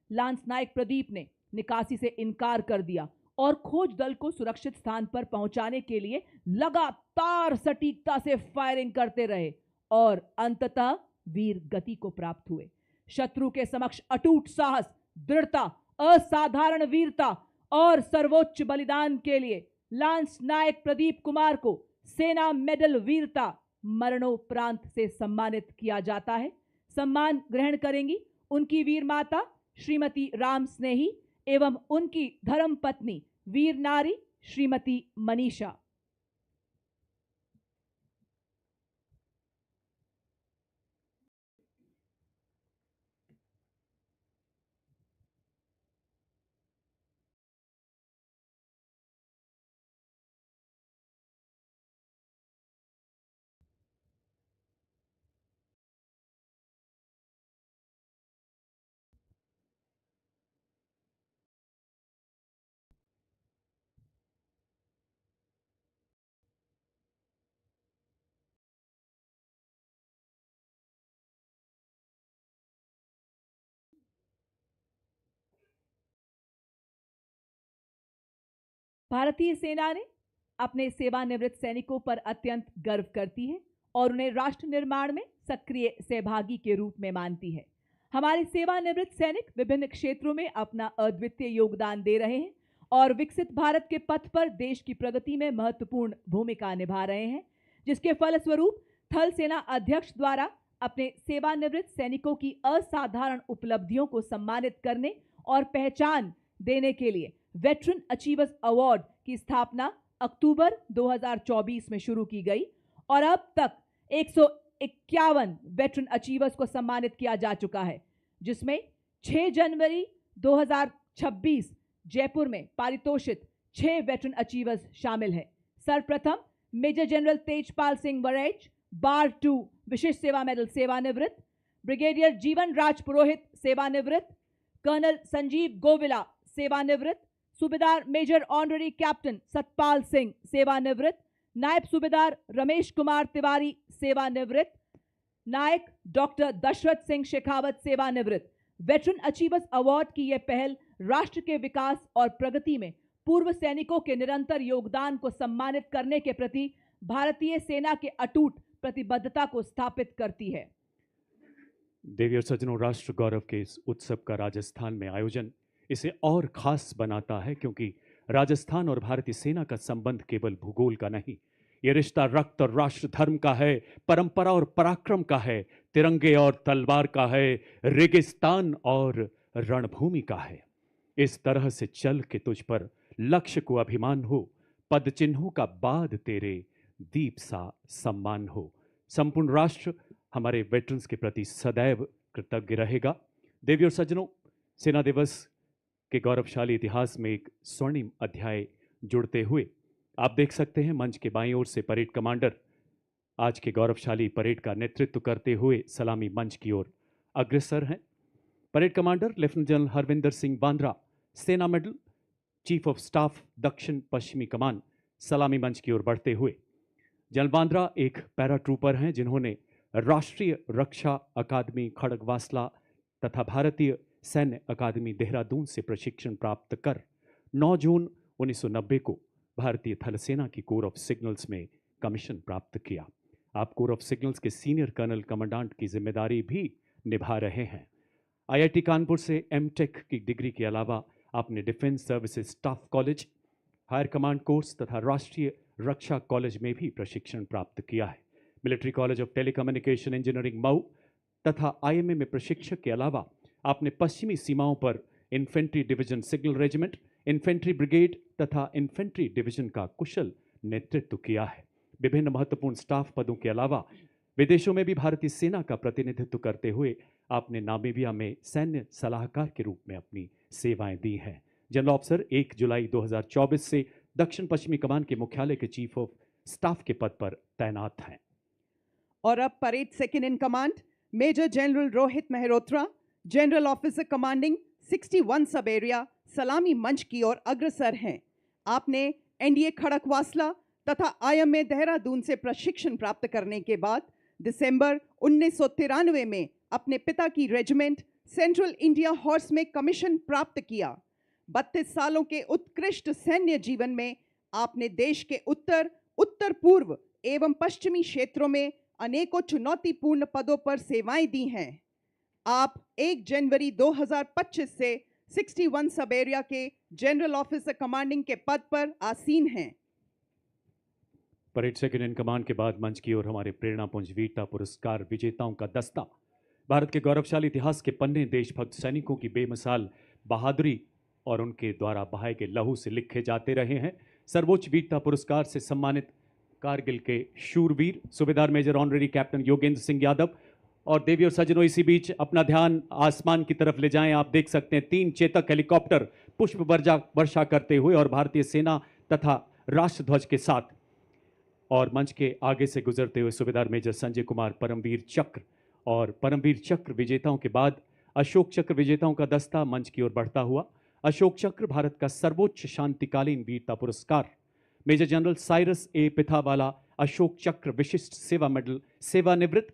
B: लांस नायक प्रदीप ने निकासी से इनकार कर दिया और खोज दल को सुरक्षित स्थान पर पहुंचाने के लिए लगातार सटीकता से फायरिंग करते रहे और अंततः वीर गति को प्राप्त हुए। शत्रु के समक्ष अटूट साहस, दृढ़ता, असाधारण वीरता और सर्वोच्च बलिदान के लिए लांस नायक प्रदीप कुमार को सेना मेडल वीरता मरणोपरांत से सम्मानित किया जाता है। सम्मान ग्रहण करेंगी उनकी वीर माता श्रीमती राम स्नेही एवं उनकी धर्मपत्नी वीर नारी श्रीमती मनीषा। भारतीय सेना ने अपने सेवानिवृत्त सैनिकों पर अत्यंत गर्व करती है और उन्हें राष्ट्र निर्माण में सक्रिय सहभागी के रूप में मानती है। हमारे सेवानिवृत्त सैनिक विभिन्न क्षेत्रों में अपना अद्वितीय योगदान दे रहे हैं और विकसित भारत के पथ पर देश की प्रगति में महत्वपूर्ण भूमिका निभा रहे हैं, जिसके फलस्वरूप थल सेना अध्यक्ष द्वारा अपने सेवानिवृत्त सैनिकों की असाधारण उपलब्धियों को सम्मानित करने और पहचान देने के लिए वेटरन अचीवर्स अवार्ड की स्थापना अक्टूबर 2024 में शुरू की गई और अब तक 151 वेटरन अचीवर्स को सम्मानित किया जा चुका है, जिसमें 6 जनवरी 2026 जयपुर में पारितोषित 6 वेटरन अचीवर्स शामिल हैं। सर्वप्रथम मेजर जनरल तेजपाल सिंह वरेच, बार 2 विशिष्ट सेवा मेडल सेवानिवृत्त, ब्रिगेडियर जीवन राज पुरोहित सेवानिवृत्त, कर्नल संजीव गोविला सेवानिवृत्त, सूबेदार major honorary captain Satpal Singh सेवानिवृत्त, नायब सूबेदार रमेश कुमार तिवारी सेवानिवृत्त, नायक डॉक्टर दशरथ सिंह शेखावत सेवानिवृत्त। वेटरन अचीवर्स अवार्ड की यह पहल राष्ट्र के विकास और प्रगति में पूर्व सैनिकों के निरंतर योगदान को सम्मानित करने के प्रति भारतीय सेना के अटूट प्रतिबद्धता को स्थापित करती है।
A: देवी और सज्जनों, राष्ट्र गौरव के इस उत्सव का राजस्थान में आयोजन इसे और खास बनाता है, क्योंकि राजस्थान और भारतीय सेना का संबंध केवल भूगोल का नहीं, ये रिश्ता रक्त और राष्ट्र धर्म का है, परंपरा और पराक्रम का है, तिरंगे और तलवार का है, रेगिस्तान और रणभूमि का है। इस तरह से चल के तुझ पर लक्ष्य को अभिमान हो, पद चिन्हों का बाद तेरे दीप सा सम्मान हो। संपूर्ण राष्ट्र हमारे वेटरन्स के प्रति सदैव कृतज्ञ रहेगा। देवी और सज्जनों, सेना दिवस के गौरवशाली इतिहास में एक स्वर्णिम अध्याय जुड़ते हुए आप देख सकते हैं मंच के बाईं ओर से परेड कमांडर आज के गौरवशाली परेड का नेतृत्व करते हुए सलामी मंच की ओर अग्रसर हैं। Parade commander lieutenant general Harvinder Singh Bandra, सेना मेडल, चीफ ऑफ स्टाफ दक्षिण पश्चिमी कमान, सलामी मंच की ओर बढ़ते हुए। जनरल बांद्रा एक पैरा ट्रूपर हैं जिन्होंने राष्ट्रीय रक्षा अकादमी खड़गवासला तथा भारतीय सैन्य अकादमी देहरादून से प्रशिक्षण प्राप्त कर 9 जून 1990 को भारतीय थल सेना की कोर ऑफ सिग्नल्स में कमीशन प्राप्त किया। आप कोर ऑफ सिग्नल्स के सीनियर कर्नल कमांडेंट की जिम्मेदारी भी निभा रहे हैं। आईआईटी कानपुर से एमटेक की डिग्री के अलावा आपने defence services staff college, higher command course तथा राष्ट्रीय रक्षा कॉलेज में भी प्रशिक्षण प्राप्त किया है। Military college of telecommunication engineering Mau तथा आईएमए में प्रशिक्षक के अलावा आपने पश्चिमी सीमाओं पर infantry division signal regiment, infantry brigade तथा इन्फेंट्री डिवीजन का कुशल नेतृत्व किया है। विभिन्न महत्वपूर्ण स्टाफ पदों के अलावा विदेशों में भी भारतीय सेना का प्रतिनिधित्व करते हुए आपने नामीबिया में सैन्य सलाहकार के रूप में अपनी सेवाएं दी हैं। जनरल ऑफिसर 1 जुलाई 2024 से दक्षिण पश्चिमी कमान के मुख्यालय के चीफ ऑफ स्टाफ के पद पर तैनात हैं।
C: और अब parade second in command major general Rohit Mehrotra, general officer commanding 61 sub area, सलामी मंच की ओर अग्रसर हैं। आपने एनडीए खड़गवासला तथा आईएमए देहरादून से प्रशिक्षण प्राप्त करने के बाद दिसंबर 1993 में अपने पिता की रेजिमेंट सेंट्रल इंडिया हॉर्स में कमीशन प्राप्त किया। 32 सालों के उत्कृष्ट सैन्य जीवन में आपने देश के उत्तर, उत्तर पूर्व एवं पश्चिमी क्षेत्रों में अनेकों चुनौतीपूर्ण पदों पर सेवाएं दी हैं। आप 1 जनवरी 2025 से 61 सब एरिया के जनरल ऑफिसर कमांडिंग के पद पर आसीन हैं।
A: परेड सेकंड इन कमांड के बाद मंच की ओर हमारे प्रेरणापुंज वीरता पुरस्कार विजेताओं का दस्ता। भारत के गौरवशाली इतिहास के पन्ने देशभक्त सैनिकों की बेमिसाल बहादुरी और उनके द्वारा बहाए गए लहू से लिखे जाते रहे हैं। सर्वोच्च वीरता पुरस्कार से सम्मानित कारगिल के शूरवीर सूबेदार major honorary captain Yogendra Singh Yadav. और देवी और सज्जनों, इसी बीच अपना ध्यान आसमान की तरफ ले जाएं। आप देख सकते हैं 3 चेतक हेलीकॉप्टर पुष्प वर्षा करते हुए और भारतीय सेना तथा राष्ट्रध्वज के साथ, और मंच के आगे से गुजरते हुए सूबेदार मेजर संजय कुमार परमवीर चक्र। और परमवीर चक्र विजेताओं के बाद अशोक चक्र विजेताओं का दस्ता मंच की ओर बढ़ता हुआ। अशोक चक्र भारत का सर्वोच्च शांतिकालीन वीरता पुरस्कार। मेजर जनरल साइरस ए पिथावाला अशोक चक्र विशिष्ट सेवा मेडल सेवानिवृत्त,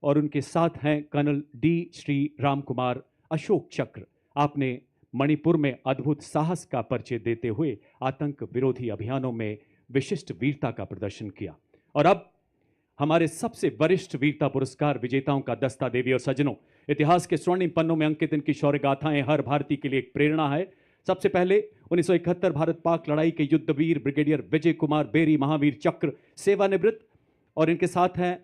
A: और उनके साथ हैं कर्नल डी श्री राम कुमार अशोक चक्र। आपने मणिपुर में अद्भुत साहस का परिचय देते हुए आतंक विरोधी अभियानों में विशिष्ट वीरता का प्रदर्शन किया। और अब हमारे सबसे वरिष्ठ वीरता पुरस्कार विजेताओं का दस्ता। देवी और सज्जनों, इतिहास के स्वर्णिम पन्नों में अंकित इनकी शौर्य गाथाएं हर भारतीय के लिए एक प्रेरणा है। सबसे पहले 1971 भारत पाक लड़ाई के युद्धवीर ब्रिगेडियर विजय कुमार बेरी महावीर चक्र सेवानिवृत्त, और इनके साथ हैं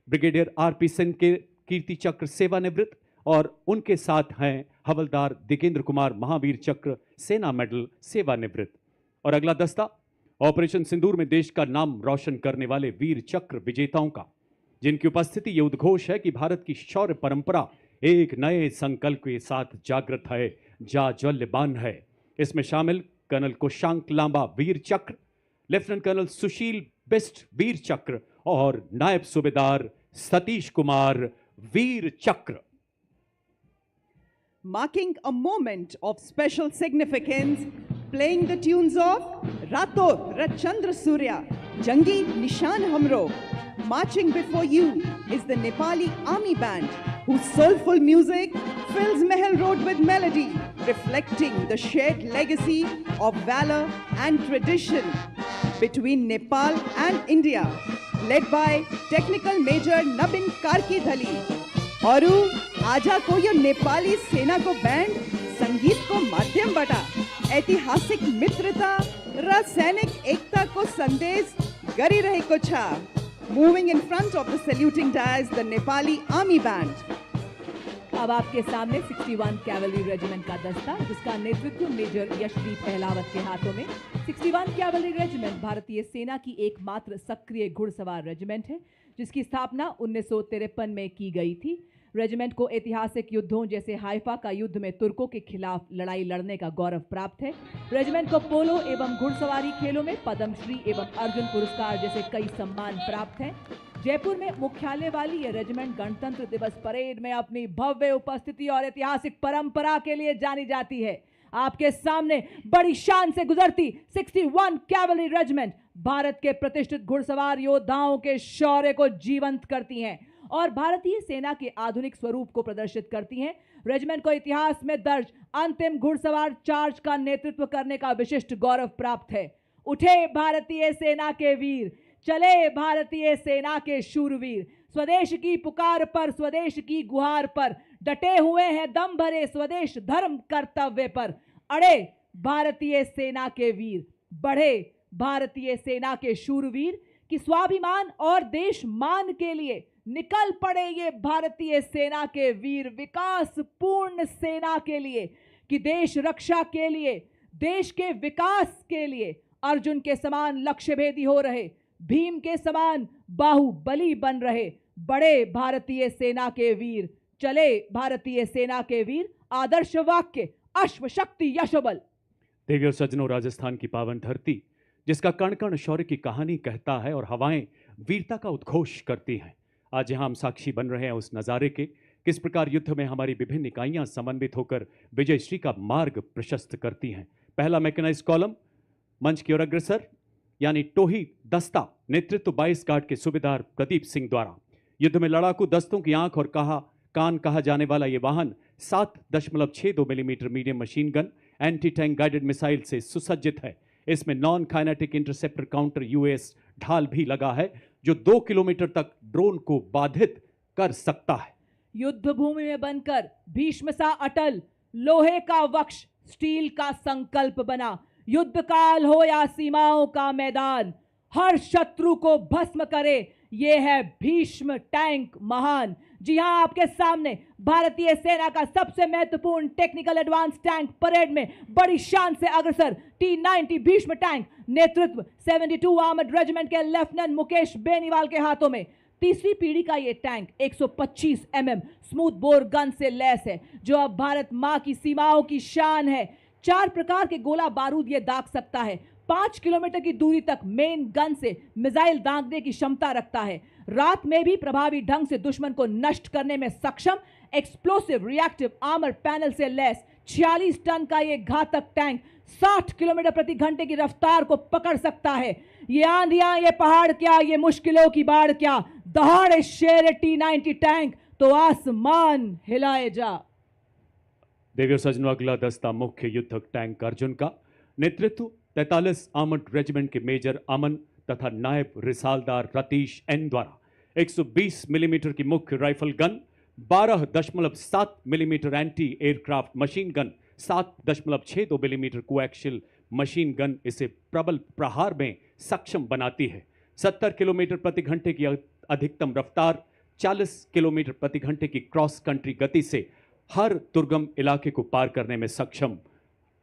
A: ब्रिगेडियर आरपी सिंह के कीर्ति चक्र सेवानिवृत्त, और उनके साथ हैं हवलदार दिगेंद्र कुमार महावीर चक्र सेना मेडल सेवानिवृत्त। और अगला दस्ता ऑपरेशन सिंदूर में देश का नाम रोशन करने वाले वीर चक्र विजेताओं का, जिनकी उपस्थिति ये उद्घोष है कि भारत की शौर्य परंपरा एक नए संकल्प के साथ जागृत है। जाज्वल्यमान है। इसमें शामिल कर्नल कुशांक लांबा वीर चक्र, लेफ्टिनेंट कर्नल सुशील बिस्ट वीर चक्र और नायब सूबेदार सतीश कुमार वीर चक्र।
C: Marking a moment of special significance, playing the tunes of Rato Rachandra Surya, Jangi Nishan Hamro. Marching before you is the Nepali Army Band, whose soulful music fills Mahal Road with melody, reflecting the shared legacy of valor and tradition between Nepal and India, led by Technical Major Nabin Karkidhali. और आजा को यो नेपाली सेना को band संगीत को माध्यम बटा ऐतिहासिक मित्रता र सैनिक एकता को संदेश गरी रहेको छ। Moving in front of the saluting dais the Nepali army band.
B: अब आपके सामने 61 कैवलरी रेजिमेंट का दस्ता, जिसका नेतृत्व मेजर यशदीप अहलावत के हाथों में। 61 कैवलरी रेजिमेंट भारतीय सेना की एकमात्र सक्रिय घुड़सवार रेजिमेंट है, जिसकी स्थापना 1953 में की गई थी। रेजिमेंट को ऐतिहासिक युद्धों जैसे हाइफा का युद्ध में तुर्कों के खिलाफ लड़ाई लड़ने का गौरव प्राप्त है। रेजिमेंट को पोलो एवं घुड़सवारी खेलों में पद्मश्री एवं अर्जुन पुरस्कार जैसे कई सम्मान प्राप्त हैं। जयपुर में मुख्यालय वाली ये रेजिमेंट गणतंत्र दिवस परेड में अपनी भव्य उपस्थिति और ऐतिहासिक परंपरा के लिए जानी जाती है। आपके सामने बड़ी शान से गुजरती 61 कैवलरी रेजिमेंट भारत के प्रतिष्ठित घुड़सवार योद्धाओं के शौर्य को जीवंत करती हैं और भारतीय सेना के आधुनिक स्वरूप को प्रदर्शित करती हैं। रेजिमेंट को इतिहास में दर्ज अंतिम घुड़सवार चार्ज का नेतृत्व करने का विशिष्ट गौरव प्राप्त है। उठे भारतीय सेना के वीर, चले भारतीय सेना के शूरवीर, स्वदेश की पुकार पर, स्वदेश की गुहार पर डटे हुए हैं दम भरे स्वदेश धर्म कर्तव्य पर। अड़े भारतीय सेना के वीर, बढ़े भारतीय सेना के शूरवीर कि स्वाभिमान और देश मान के लिए निकल पड़े ये भारतीय सेना के वीर, विकास पूर्ण सेना के लिए कि देश रक्षा के लिए, देश के विकास के लिए अर्जुन के समान लक्ष्य भेदी हो रहे, भीम के समान बाहुबली बन रहे। बड़े भारतीय सेना के वीर, चले भारतीय सेना के वीर, आदर्श वाक्य अश्व शक्ति यशोबल।
A: देवी और सज्जनों, राजस्थान की पावन धरती जिसका कण कण शौर्य की कहानी कहता है और हवाएं वीरता का उद्घोष करती हैं। आज यहाँ हम साक्षी बन रहे हैं उस नज़ारे के, किस प्रकार युद्ध में हमारी विभिन्न इकाइयां समन्वित होकर विजयश्री का मार्ग प्रशस्त करती हैं। पहला मैकेनाइज कॉलम मंच की ओर अग्रसर, यानी टोही दस्ता, नेतृत्व 22 गार्ड के सूबेदार प्रदीप सिंह द्वारा। युद्ध में लड़ाकू दस्तों की आंख और कान कहा जाने वाला ये वाहन 7.62 millimetre medium machine gun, anti tank guided missile से सुसज्जित है। इसमें non kinetic interceptor counter US ढाल भी लगा है, जो 2 किलोमीटर तक ड्रोन को बाधित कर सकता है।
B: युद्ध भूमि में बनकर भीष्म सा अटल, लोहे का वक्ष स्टील का संकल्प बना। युद्ध काल हो या सीमाओं का मैदान, हर शत्रु को भस्म करे, ये है भीष्म टैंक महान। जी हां, आपके सामने भारतीय सेना का सबसे महत्वपूर्ण टेक्निकल एडवांस टैंक परेड में बड़ी शान से अग्रसर T-90 भीष्म टैंक, नेतृत्व 72 आर्मर्ड रेजिमेंट के लेफ्टिनेंट मुकेश बेनीवाल के हाथों में। तीसरी पीढ़ी का ये tank 125 mm smooth bore gun से लैस है, जो अब भारत मां की सीमाओं की शान है। 4 प्रकार के गोला बारूद ये दाग सकता है। 5 किलोमीटर की दूरी तक मेन गन से मिसाइल दागने की क्षमता रखता है। रात में भी प्रभावी ढंग से दुश्मन को नष्ट करने में सक्षम एक्सप्लोसिव रिएक्टिव आर्मर पैनल से लैस 46 टन का ये घातक टैंक 60 किलोमीटर प्रति घंटे की रफ्तार को पकड़ सकता है। ये आंधियां, ये पहाड़ क्या, ये मुश्किलों की बाढ़ क्या, दहाड़े शेर T-90 टैंक तो आसमान हिलाए जा।
A: देवी और सज्जनों, अगला दस्ता मुख्य युद्धक टैंक अर्जुन का, नेतृत्व 43 आर्मर्ड रेजिमेंट के मेजर अमन तथा नायब रिसालदार रतीश एन द्वारा। 120 मिलीमीटर की मुख्य rifle gun, 12.7 millimetre anti aircraft machine gun, 7.62 millimetre coaxial machine gun इसे प्रबल प्रहार में सक्षम बनाती है। 70 किलोमीटर प्रति घंटे की अधिकतम रफ्तार, 40 किलोमीटर प्रति घंटे की क्रॉस कंट्री गति से हर दुर्गम इलाके को पार करने में सक्षम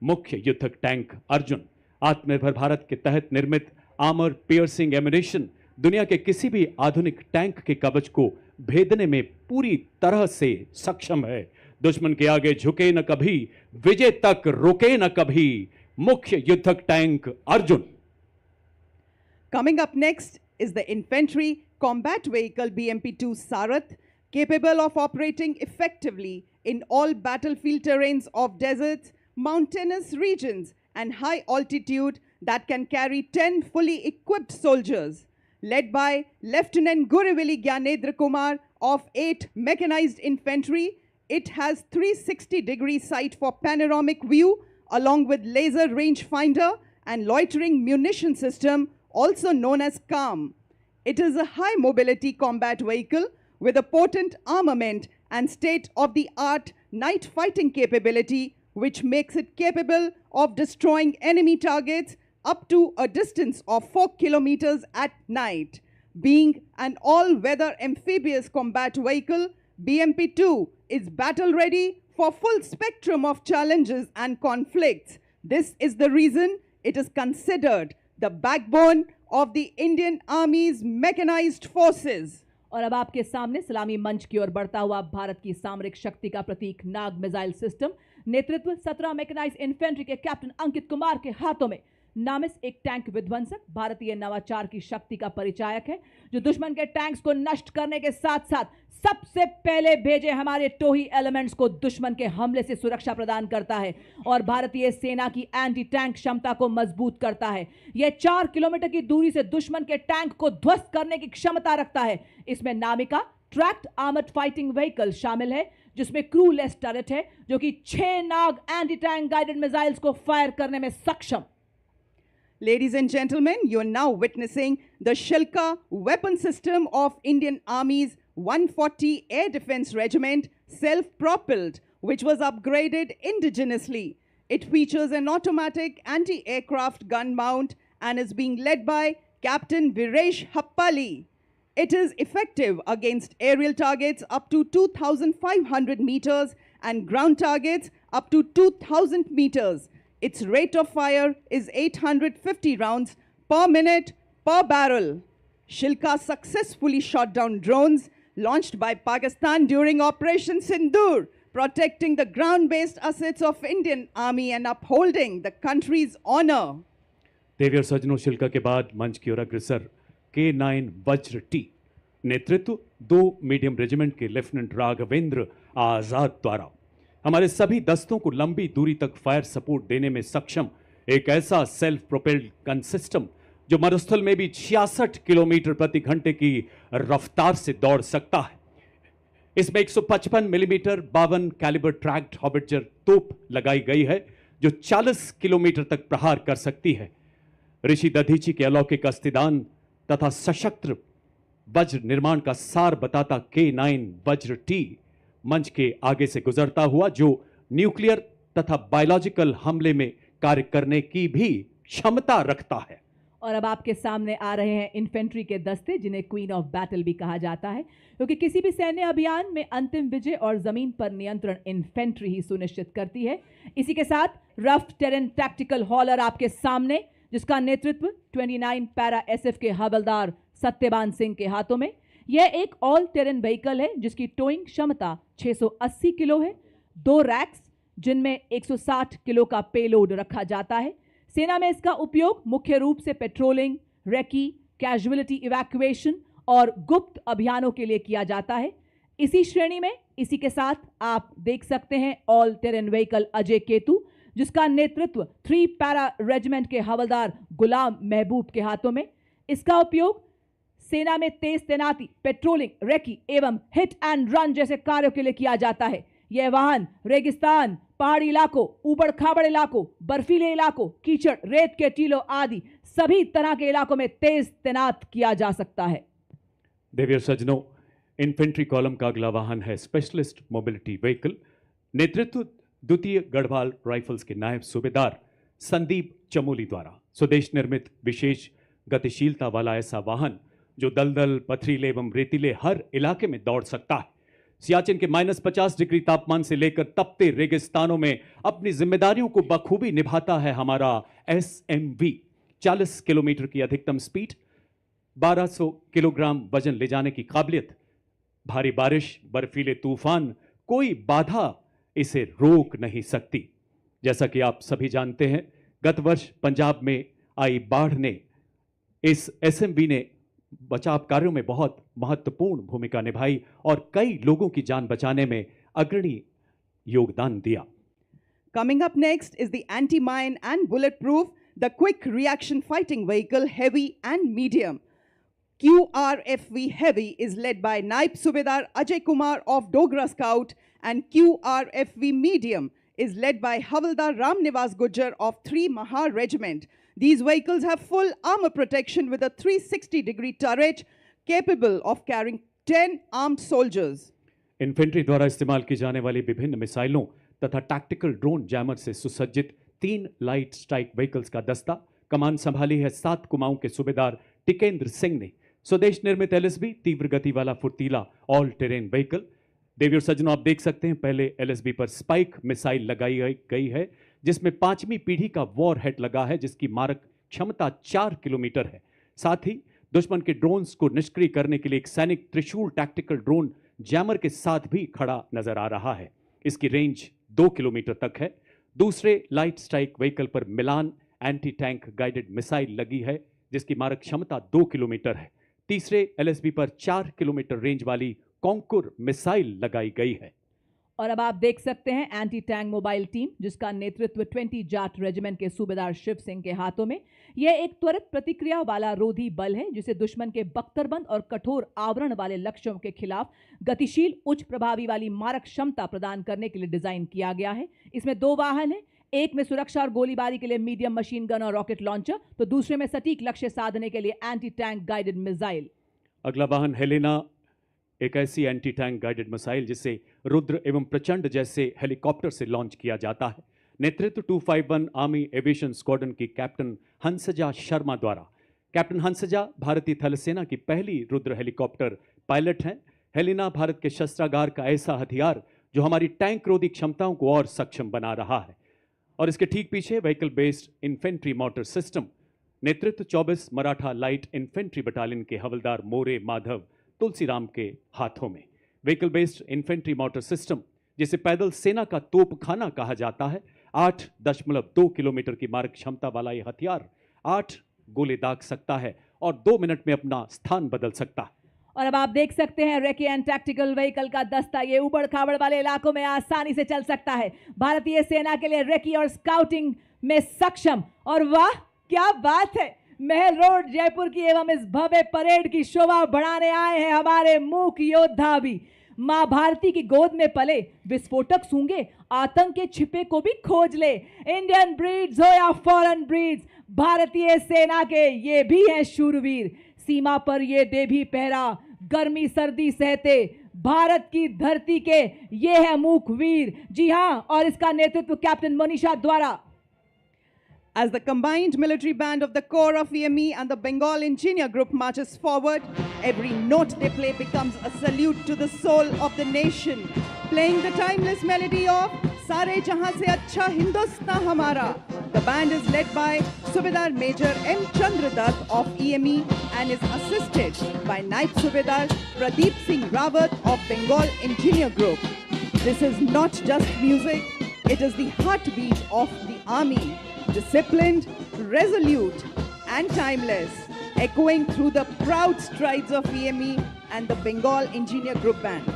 A: मुख्य युद्धक टैंक अर्जुन। आत्मनिर्भर भारत के तहत निर्मित आर्मर पियर्सिंग एम्यूनेशन दुनिया के किसी भी आधुनिक टैंक के कवच को भेदने में पूरी तरह से सक्षम है। दुश्मन के आगे झुके न कभी, विजय तक रुके न कभी, मुख्य युद्धक tank Arjun.
C: Coming up next is the infantry combat vehicle BMP-2 Sarath, capable of operating effectively in all battlefield terrains of deserts, mountainous regions, and high altitude, that can carry 10 fully equipped soldiers. Led by Lieutenant Gurivili Gyanendra Kumar of 8 Mechanized Infantry, it has 360-degree sight for panoramic view, along with laser rangefinder and loitering munition system, also known as CARM. It is a high mobility combat vehicle with a potent armament and state-of-the-art night fighting capability, which makes it capable of destroying enemy targets up to a distance of 4 kilometers at night. Being an all-weather amphibious combat vehicle, BMP-2 is battle-ready for full spectrum of challenges and conflicts. This is the reason it is considered the backbone of the Indian Army's mechanized forces.
B: और अब आपके सामने सलामी मंच की ओर बढ़ता हुआ भारत की सामरिक शक्ति का प्रतीक नाग मिसाइल सिस्टम, नेतृत्व 17 मैकेनाइज्ड इन्फेंट्री के कैप्टन अंकित कुमार के हाथों में। नामिस एक टैंक विध्वंसक भारतीय नवाचार की शक्ति का परिचायक है, जो दुश्मन के टैंक्स को नष्ट करने के साथ साथ सबसे पहले भेजे हमारे टोही एलिमेंट्स को दुश्मन के हमले से सुरक्षा प्रदान करता है और भारतीय सेना की एंटी टैंक क्षमता को मजबूत करता है। यह 4 किलोमीटर की दूरी से दुश्मन के टैंक को ध्वस्त करने की क्षमता रखता है। इसमें नामिका ट्रैक्ड आर्मर्ड फाइटिंग व्हीकल शामिल है, जिसमें क्रूलेस टर्रेट है, जो कि 6 नाग एंटी टैंक गाइडेड मिसाइल्स को फायर करने में सक्षम।
C: Ladies and gentlemen, you are now witnessing the Shilka weapon system of Indian Army's 140 Air Defense Regiment, self-propelled, which was upgraded indigenously. It features an automatic anti-aircraft gun mount and is being led by Captain Viresh Happali. It is effective against aerial targets up to 2,500 meters and ground targets up to 2,000 meters. Its rate of fire is 850 rounds per minute per barrel. Shilka successfully shot down drones launched by Pakistan during Operation Sindoor, protecting the ground-based assets of Indian Army and upholding the country's honor.
A: देवियर सज्जनों, शिल्का के बाद मंच की ओर अग्रसर K9 वज्र T, नेतृत्व 2 medium regiment के lieutenant Raghavendra आजाद द्वारा। हमारे सभी दस्तों को लंबी दूरी तक फायर सपोर्ट देने में सक्षम एक ऐसा सेल्फ प्रोपेल्ड गन सिस्टम जो मरुस्थल में भी 66 किलोमीटर प्रति घंटे की रफ्तार से दौड़ सकता है। इसमें 155 मिलीमीटर 52 कैलिबर ट्रैक्ड हॉबिटजर तोप लगाई गई है, जो 40 किलोमीटर तक प्रहार कर सकती है। ऋषि दधीची के अलौकिक अस्तिदान तथा सशस्त्र वज्र निर्माण का सार बताता K9 वज्र टी मंच के आगे से गुजरता हुआ, जो न्यूक्लियर तथा बायोलॉजिकल हमले में कार्य करने की भी क्षमता रखता है।
B: और अब आपके सामने आ रहे हैं इन्फेंट्री के दस्ते, जिन्हें क्वीन ऑफ बैटल भी कहा जाता है, क्योंकि किसी भी सैन्य अभियान में अंतिम विजय और जमीन पर नियंत्रण इन्फेंट्री ही सुनिश्चित करती है। इसी के साथ रफ टेरेन टैक्टिकल हॉलर आपके सामने, जिसका नेतृत्व 29 पैरा एसएफ के हवलदार सत्यवान सिंह के हाथों में। यह एक ऑल टेरेन व्हीकल है, जिसकी टोइंग क्षमता 680 किलो है। 2 रैक्स, जिनमें 160 किलो का पेलोड रखा जाता है। सेना में इसका उपयोग मुख्य रूप से पेट्रोलिंग, रेकी, कैजुअलिटी इवैक्यूएशन और गुप्त अभियानों के लिए किया जाता है। इसी श्रेणी में इसी के साथ आप देख सकते हैं all terrain vehicle Ajay Ketu, जिसका नेतृत्व 3 पैरा रेजिमेंट के हवलदार गुलाम महबूब के हाथों में। इसका उपयोग सेना में तेज तैनाती, पेट्रोलिंग, रेकी एवं हिट एंड रन जैसे कार्यों के लिए किया जाता है। यह वाहन रेगिस्तान, पहाड़ी इलाकों, ऊबड़ खाबड़ इलाकों, बर्फीले इलाकों, कीचड़, रेत के टीलों आदि सभी तरह के इलाकों में तेज तैनात किया जा सकता है।
A: देवियर सज्जनों, इन्फेंट्री कॉलम का अगला वाहन है स्पेशलिस्ट मोबिलिटी व्हीकल, नेतृत्व द्वितीय गढ़वाल राइफल्स के नायब सूबेदार संदीप चमोली द्वारा। स्वदेश निर्मित विशेष गतिशीलता वाला ऐसा वाहन जो दलदल, पथरीले एवं रेतीले हर इलाके में दौड़ सकता है। सियाचिन के -50 डिग्री तापमान से लेकर तपते रेगिस्तानों में अपनी जिम्मेदारियों को बखूबी निभाता है हमारा SMV। 40 किलोमीटर की अधिकतम स्पीड, 1200 किलोग्राम वजन ले जाने की काबिलियत, भारी बारिश, बर्फीले तूफान, कोई बाधा इसे रोक नहीं सकती। जैसा कि आप सभी जानते हैं, गत वर्ष पंजाब में आई बाढ़ ने इस एसएमवी ने बचाव कार्यों में बहुत महत्वपूर्ण भूमिका निभाई और कई लोगों की जान बचाने में अग्रणी योगदान दिया।
C: Coming up next is the anti-mine and bulletproof, the quick reaction fighting vehicle, heavy and medium. QRFV Heavy is led by Naib Subedar Ajay Kumar of Dogra Scout, and QRFV Medium is led by Havildar Ram Nivas Gujjar of 3 Mahar Regiment. These vehicles have full armor protection with a 360-degree turret capable of carrying 10 armed soldiers.
A: Infantry द्वारा इस्तेमाल की जाने वाली विभिन्न मिसाइलों तथा tactical drone jammer से सुसज्जित 3 लाइट स्ट्राइक व्हीकल्स का दस्ता कमान संभाली है 7 कुमाऊं के सूबेदार टिकेंद्र सिंह ने। स्वदेश निर्मित एलएसबी तीव्र गति वाला फुर्तीला ऑल टेरेन व्हीकल। देवी और सज्जनों, आप देख सकते हैं पहले एलएसबी पर स्पाइक मिसाइल लगाई गई है जिसमें 5वीं पीढ़ी का वॉर हेड लगा है जिसकी मारक क्षमता 4 किलोमीटर है। साथ ही दुश्मन के ड्रोन्स को निष्क्रिय करने के लिए एक सैनिक त्रिशूल टैक्टिकल ड्रोन जैमर के साथ भी खड़ा नजर आ रहा है। इसकी रेंज 2 किलोमीटर तक है। दूसरे लाइट स्ट्राइक व्हीकल पर मिलान एंटी टैंक गाइडेड मिसाइल लगी है जिसकी मारक क्षमता 2 किलोमीटर है। तीसरे एलएसबी पर 4 किलोमीटर रेंज वाली कॉन्कुर मिसाइल लगाई गई है।
B: और अब आप देख सकते हैं एंटी टैंक मोबाइल टीम जिसका नेतृत्व 20 जाट रेजिमेंट के सूबेदार शिव सिंह के हाथों में। यह एक त्वरित प्रतिक्रिया वाला रोधी बल है जिसे दुश्मन के बख्तरबंद और कठोर आवरण वाले लक्ष्यों के खिलाफ गतिशील उच्च प्रभावी वाली मारक क्षमता प्रदान करने के लिए डिजाइन किया गया है। इसमें 2 वाहन है, एक में सुरक्षा और गोलीबारी के लिए मीडियम मशीन गन और रॉकेट लॉन्चर, तो दूसरे में सटीक लक्ष्य साधने के लिए एंटी टैंक गाइडेड मिसाइल।
A: अगला वाहन हेलेना, एक ऐसी एंटी टैंक गाइडेड मिसाइल जिसे रुद्र एवं प्रचंड जैसे हेलीकॉप्टर से लॉन्च किया जाता है। नेतृत्व 251 आर्मी एविएशन स्क्वाड्रन की कैप्टन हंसजा शर्मा द्वारा। कैप्टन हंसजा भारतीय थल सेना की पहली रुद्र हेलीकॉप्टर पायलट हैं। हेलेना भारत के शस्त्रागार का ऐसा हथियार जो हमारी टैंक रोधी क्षमताओं को और सक्षम बना रहा है। और इसके ठीक पीछे vehicle based infantry motor system. नेतृत्व 24 मराठा लाइट इन्फेंट्री बटालियन के हवलदार मोरे माधव तुलसीराम के हाथों में। Vehicle based infantry motor system जिसे पैदल सेना का तोपखाना कहा जाता है, 8.2 किलोमीटर की मारक क्षमता वाला यह हथियार 8 गोले दाग सकता है और 2 मिनट में अपना स्थान बदल सकता है।
B: और अब आप देख सकते हैं रेकी एंड टैक्टिकल व्हीकल का दस्ता ये उबड़ खाबड़ वाले इलाकों में आसानी से चल सकता है। भारतीय सेना के लिए रेकी और स्काउटिंग में सक्षम। और वाह क्या बात है, महल रोड जयपुर की एवं इस भव्य परेड की शोभा बढ़ाने आए हैं हमारे मूक योद्धा भी। मां भारती की गोद में पले, विस्फोटक सूंघे, आतंक के छिपे को भी खोज ले। इंडियन ब्रीड्स हो या फॉरेन ब्रीड्स, भारतीय सेना के ये भी हैं शूरवीर। सीमा पर ये दे भी पहरा, गर्मी सर्दी सहते, भारत की धरती के ये है मूक वीर। जी हां, और इसका नेतृत्व कैप्टन मनीषा द्वारा।
C: As the combined military band of the Corps of EME and the Bengal Engineer Group marches forward, every note they play becomes a salute to the soul of the nation, playing the timeless melody of Sare Jahan Se Acha Hindustan Hamara. The band is led by Subedar Major M. Chandradutt of EME and is assisted by Naib Subedar Pradeep Singh Rawat of Bengal Engineer Group. This is not just music, it is the heartbeat of the army. Disciplined, resolute and timeless, echoing through the proud strides of EME and the Bengal Engineer Group Band.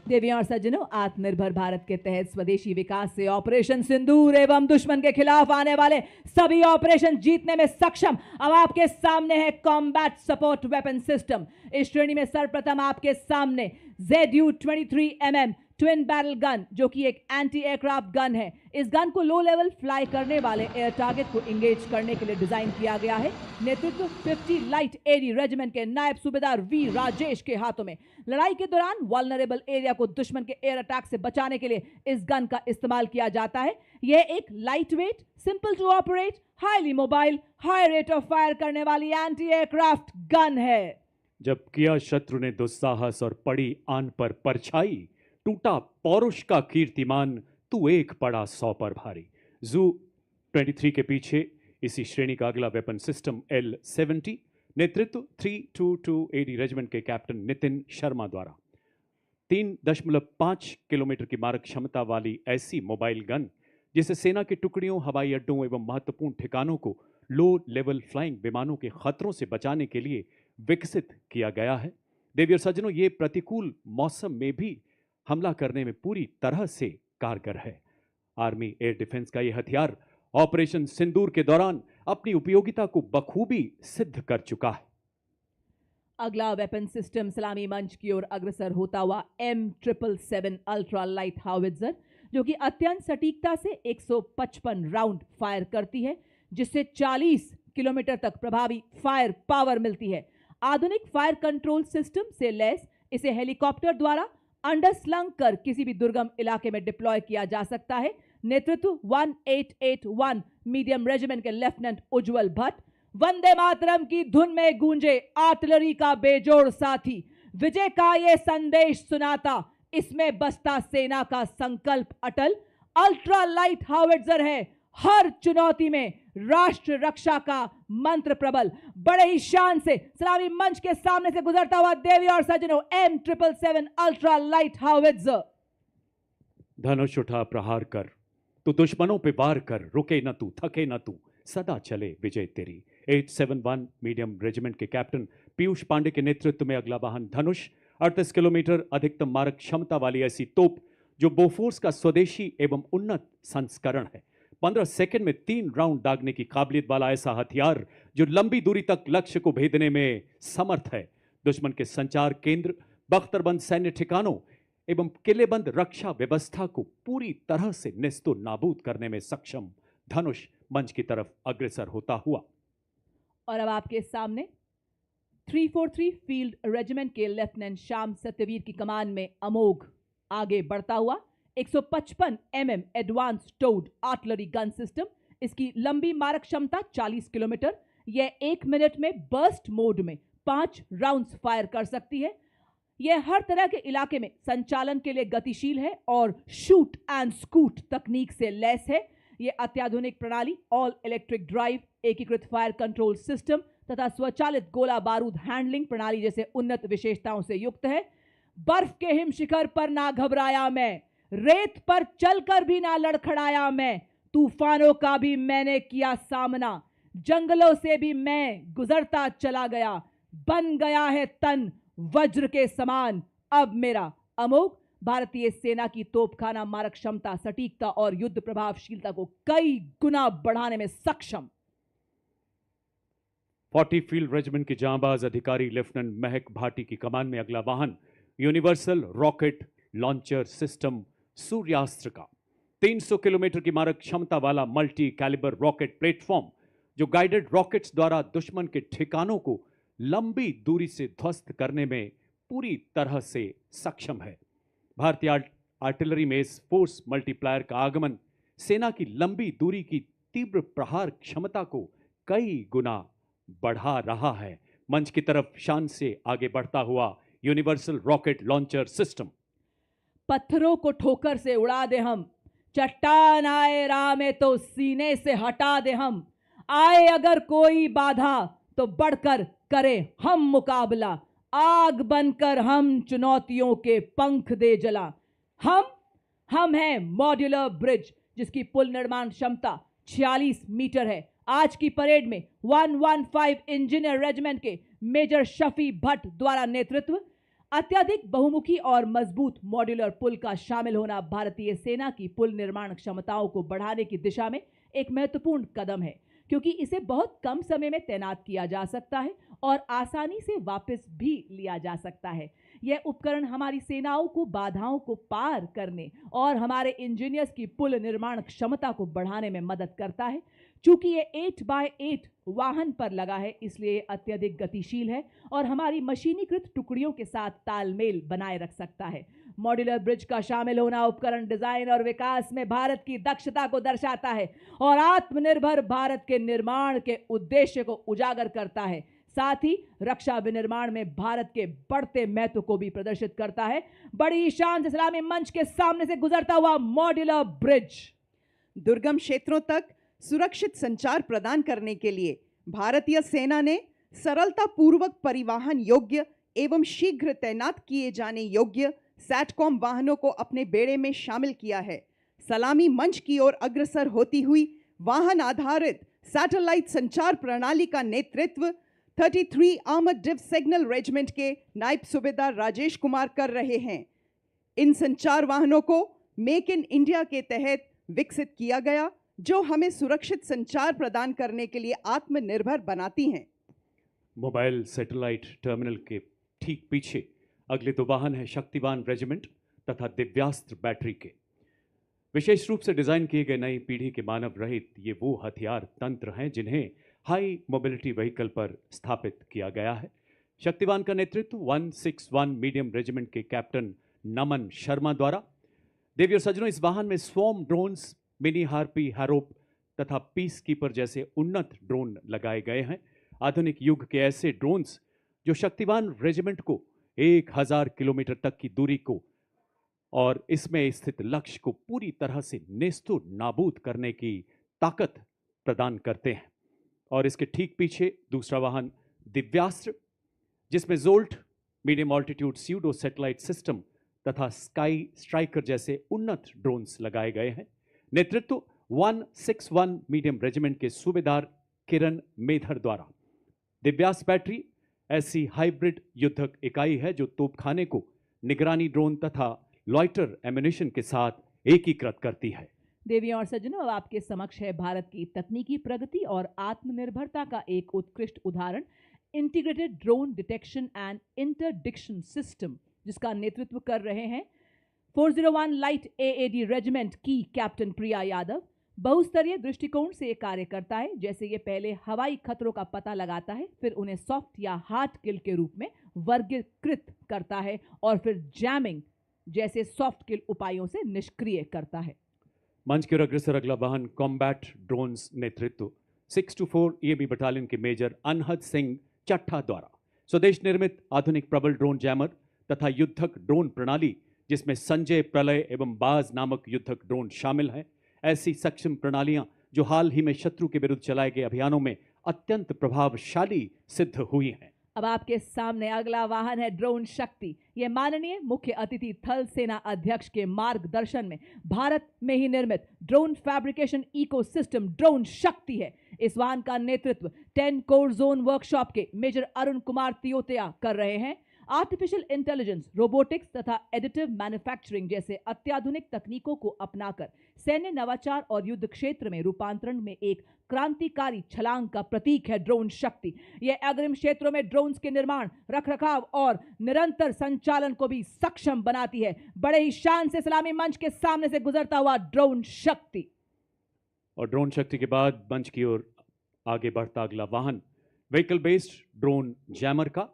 B: देवियों और सज्जनों, आत्मनिर्भर भारत के तहत स्वदेशी विकास से operation सिंदूर एवं दुश्मन के खिलाफ आने वाले सभी ऑपरेशन जीतने में सक्षम अब आपके सामने है कॉम्बैट सपोर्ट वेपन सिस्टम। इस श्रेणी में सर्वप्रथम आपके सामने ZU-23mm ट्विन बैरल गन जो कि एक एंटी एयरक्राफ्ट गन है। इस गन को लो लेवल फ्लाई करने वाले एयर टारगेट को इंगेज करने के लिए डिजाइन किया गया है। नेतृत्व 50 लाइट एडी रेजिमेंट के नायब सूबेदार वी राजेश के हाथों में। लड़ाई के दौरान वल्नरेबल एरिया को दुश्मन के एयर अटैक से बचाने के लिए इस गन का इस्तेमाल किया जाता है। यह एक light weight, simple to operate, highly mobile, high rate of fire करने वाली एंटी एयरक्राफ्ट गन है। जब
A: किया शत्रु ने दुस्साहस और पड़ी आन पर परछाई, टूटा पौरुष का कीर्तिमान, तू एक पड़ा 100 पर भारी। ZU-23 के पीछे इसी श्रेणी का अगला वेपन सिस्टम L-70, नेतृत्व 322 AD रेजिमेंट के कैप्टन नितिन शर्मा द्वारा। 3.5 किलोमीटर की मारक क्षमता वाली ऐसी मोबाइल गन जिसे सेना की टुकड़ियों, हवाई अड्डों एवं महत्वपूर्ण ठिकानों को लो लेवल फ्लाइंग विमानों के खतरों से बचाने के लिए विकसित किया गया है। देवी और सज्जनों, ये प्रतिकूल मौसम में भी हमला करने में पूरी तरह से कारगर है। आर्मी एयर डिफेंस का यह हथियार ऑपरेशन सिंदूर के दौरान अपनी उपयोगिता को बखूबी सिद्ध कर चुका है।
B: अगला वेपन सिस्टम सलामी मंच की ओर अग्रसर होता हुआ M777 अल्ट्रा लाइट हाउवित्जर, जो कि अत्यंत सटीकता से 155 राउंड फायर करती है, जिससे 40 किलोमीटर तक प्रभावी फायर पावर मिलती है। आधुनिक फायर कंट्रोल सिस्टम से लैस इसे हेलीकॉप्टर द्वारा अंडरस्लंग कर किसी भी दुर्गम इलाके में डिप्लॉय किया जा सकता है। नेतृत्व 1881 मीडियम रेजिमेंट के लेफ्टिनेंट उज्जवल भट्ट। वंदे मातरम की धुन में गूंजे आर्टिलरी का बेजोड़ साथी, विजय का ये संदेश सुनाता, इसमें बसता सेना का संकल्प अटल। अल्ट्रा लाइट हाउवित्जर है हर चुनौती में राष्ट्र रक्षा का मंत्र प्रबल। बड़े ही शान से सलामी मंच के सामने से गुजरता हुआ देवी और सज्जनों, M777 अल्ट्रा लाइट हाउवित्जर।
A: धनुष उठा प्रहार कर, तू दुश्मनों पे वार कर, रुके न तू, थके न तू, सदा चले विजय तेरी। 871 मीडियम रेजिमेंट के कैप्टन पीयूष पांडे के नेतृत्व में अगला वाहन धनुष 38 किलोमीटर अधिकतम मारक क्षमता वाली ऐसी तोप जो बोफोर्स का स्वदेशी एवं उन्नत संस्करण है। 15 सेकंड में 3 राउंड दागने की काबिलियत वाला ऐसा हथियार जो लंबी दूरी तक लक्ष्य को भेदने में समर्थ है। दुश्मन के संचार केंद्र, बख्तरबंद सैन्य ठिकानों एवं किलेबंद रक्षा व्यवस्था को पूरी तरह से नेस्तो नाबूद करने में सक्षम धनुष मंच की तरफ अग्रसर होता हुआ।
B: और अब आपके सामने 343 फील्ड रेजिमेंट के लेफ्टिनेंट श्याम सत्यवीर की कमान में अमोघ आगे बढ़ता हुआ 155 mm advance toad artillery gun system. इसकी लंबी मारक क्षमता 40 किलोमीटर। यह 1 मिनट में बर्स्ट मोड में 5 राउंड्स फायर कर सकती है। यह हर तरह के इलाके में संचालन के लिए गतिशील है और शूट एंड स्कूट तकनीक से लैस है। यह अत्याधुनिक प्रणाली, ऑल इलेक्ट्रिक ड्राइव, एकीकृत फायर कंट्रोल सिस्टम तथा स्वचालित गोला बारूद हैंडलिंग प्रणाली जैसे उन्नत विशेषताओं से युक्त है। बर्फ के हिम शिखर पर ना घबराया मैं, रेत पर चलकर भी ना लड़खड़ाया मैं, तूफानों का भी मैंने किया सामना, जंगलों से भी मैं गुजरता चला गया, बन गया है तन वज्र के समान अब मेरा। अमोघ भारतीय सेना की तोपखाना मारक क्षमता, सटीकता और युद्ध प्रभावशीलता को कई गुना बढ़ाने में सक्षम।
A: 40 फील्ड रेजिमेंट के जांबाज अधिकारी लेफ्टिनेंट महक भाटी की कमान में अगला वाहन यूनिवर्सल रॉकेट लॉन्चर सिस्टम सूर्यास्त्र का 300 किलोमीटर की मारक क्षमता वाला मल्टी कैलिबर रॉकेट प्लेटफॉर्म जो गाइडेड रॉकेट्स द्वारा दुश्मन के ठिकानों को लंबी दूरी से ध्वस्त करने में पूरी तरह से सक्षम है। भारतीय आर्टिलरी में इस फोर्स मल्टीप्लायर का आगमन सेना की लंबी दूरी की तीव्र प्रहार क्षमता को कई गुना बढ़ा रहा है। मंच की तरफ शान से आगे बढ़ता हुआ यूनिवर्सल रॉकेट लॉन्चर सिस्टम।
B: पत्थरों को ठोकर से उड़ा दे हम, चट्टान आए राह में तो सीने से हटा दे हम, आए अगर कोई बाधा तो बढ़कर करे हम मुकाबला, आग बनकर हम चुनौतियों के पंख दे जला। हम हैं मॉड्यूलर ब्रिज जिसकी पुल निर्माण क्षमता 46 मीटर है। आज की परेड में 115 इंजीनियर रेजिमेंट के मेजर शफी भट्ट द्वारा नेतृत्व। अत्यधिक बहुमुखी और मजबूत मॉड्यूलर पुल का शामिल होना भारतीय सेना की पुल निर्माण क्षमताओं को बढ़ाने की दिशा में एक महत्वपूर्ण कदम है, क्योंकि इसे बहुत कम समय में तैनात किया जा सकता है और आसानी से वापस भी लिया जा सकता है। यह उपकरण हमारी सेनाओं को बाधाओं को पार करने और हमारे इंजीनियर्स की पुल निर्माण क्षमता को बढ़ाने में मदद करता है। चूंकि ये 8x8 वाहन पर लगा है, इसलिए ये अत्यधिक गतिशील है और हमारी मशीनीकृत टुकड़ियों के साथ तालमेल बनाए रख सकता है। मॉड्यूलर ब्रिज का शामिल होना उपकरण डिजाइन और विकास में भारत की दक्षता को दर्शाता है और आत्मनिर्भर भारत के निर्माण के उद्देश्य को उजागर करता है। साथ ही रक्षा विनिर्माण में भारत के बढ़ते महत्व को भी प्रदर्शित करता है। बड़ी शान से सलामी मंच के सामने से गुजरता हुआ मॉड्यूलर ब्रिज।
C: दुर्गम क्षेत्रों तक सुरक्षित संचार प्रदान करने के लिए भारतीय सेना ने सरलता पूर्वक परिवहन योग्य एवं शीघ्र तैनात किए जाने योग्य सैटकॉम वाहनों को अपने बेड़े में शामिल किया है। सलामी मंच की ओर अग्रसर होती हुई वाहन आधारित सैटेलाइट संचार प्रणाली का नेतृत्व 33 आर्मर्ड डिव सिग्नल रेजिमेंट के नायब सूबेदार राजेश कुमार कर रहे हैं। इन संचार वाहनों को मेक इन इंडिया के तहत विकसित किया गया, जो हमें सुरक्षित संचार प्रदान करने के लिए आत्मनिर्भर बनाती हैं।
A: मोबाइल सैटेलाइट टर्मिनल के ठीक पीछे अगले दो वाहन है शक्तिवान रेजिमेंट तथा दिव्यास्त्र बैटरी के। विशेष रूप से डिजाइन किए गए नई पीढ़ी के मानव रहित ये वो हथियार तंत्र हैं जिन्हें हाई मोबिलिटी व्हीकल पर स्थापित किया गया है। शक्तिवान का नेतृत्व 161 मीडियम रेजिमेंट के कैप्टन नमन शर्मा द्वारा। देवी और सज्जनों, इस वाहन में स्वॉर्म ड्रोन्स, मिनी हार्पी, हैरोप तथा पीस कीपर जैसे उन्नत ड्रोन लगाए गए हैं। आधुनिक युग के ऐसे ड्रोन्स जो शक्तिवान रेजिमेंट को 1000 किलोमीटर तक की दूरी को और इसमें स्थित लक्ष्य को पूरी तरह से नेस्तो नाबूद करने की ताकत प्रदान करते हैं। और इसके ठीक पीछे दूसरा वाहन दिव्यास्त्र, जिसमें jolt, medium altitude pseudo satellite system तथा स्काई स्ट्राइकर जैसे उन्नत ड्रोन्स लगाए गए हैं। नेतृत्व 161 मीडियम रेजिमेंट के सूबेदार किरण मेधर द्वारा। दिव्यास्त्र बैटरी ऐसी हाइब्रिड युद्धक इकाई है जो तोपखाने को निगरानी ड्रोन तथा लॉइटर एम्यूनिशन के साथ एकीकृत करती है।
B: देवियों और सज्जनों, अब आपके समक्ष है भारत की तकनीकी प्रगति और आत्मनिर्भरता का एक उत्कृष्ट उदाहरण, integrated drone detection and interdiction system, जिसका नेतृत्व कर रहे हैं 401 लाइट एएडी रेजिमेंट की कैप्टन प्रिया यादव। बहुस्तरीय दृष्टिकोण से ये कार्य करता है। जैसे ये पहले हवाई खतरों का पता लगाता है, फिर उन्हें सॉफ्ट या हार्ड किल के रूप में वर्गीकृत करता है और फिर जैमिंग जैसे सॉफ्ट किल उपायों से निष्क्रिय करता है।
A: मंच की ओर अग्रसर अगला वाहन कॉम्बैट ड्रोन्स नेतृत्व 624 ईएबी बटालियन के मेजर अनहद सिंह चट्ठा द्वारा। स्वदेश निर्मित आधुनिक प्रबल ड्रोन जैमर तथा युद्धक ड्रोन प्रणाली, जिसमें संजय, प्रलय एवं बाज नामक युद्धक ड्रोन शामिल हैं। ऐसी सक्षम प्रणालियां जो हाल ही में शत्रु के विरुद्ध चलाए गए अभियानों में अत्यंत प्रभावशाली सिद्ध हुई हैं।
B: अब आपके सामने अगला वाहन है ड्रोन शक्ति। ये माननीय मुख्य अतिथि थल सेना अध्यक्ष के मार्गदर्शन में भारत में ही निर्मित ड्रोन फैब्रिकेशन इकोसिस्टम ड्रोन शक्ति है। इस वाहन का नेतृत्व 10 कोर जोन वर्कशॉप के मेजर अरुण कुमार तियोतिया कर रहे हैं। आर्टिफिशियल इंटेलिजेंस, रोबोटिक्स तथा एडिटिव मैन्युफैक्चरिंग जैसे अत्याधुनिक तकनीकों को अपनाकर सैन्य नवाचार और युद्ध क्षेत्र में रूपांतरण में एक क्रांतिकारी छलांग का प्रतीक है ड्रोन शक्ति। यह अग्रिम क्षेत्रों में ड्रोन्स के निर्माण, रखरखाव और निरंतर संचालन को भी सक्षम बनाती है। बड़े ही शान से सलामी मंच के सामने से गुजरता हुआ ड्रोन शक्ति।
A: और ड्रोन शक्ति के बाद मंच की ओर आगे बढ़ता अगला वाहन व्हीकल बेस्ड ड्रोन जैमर का।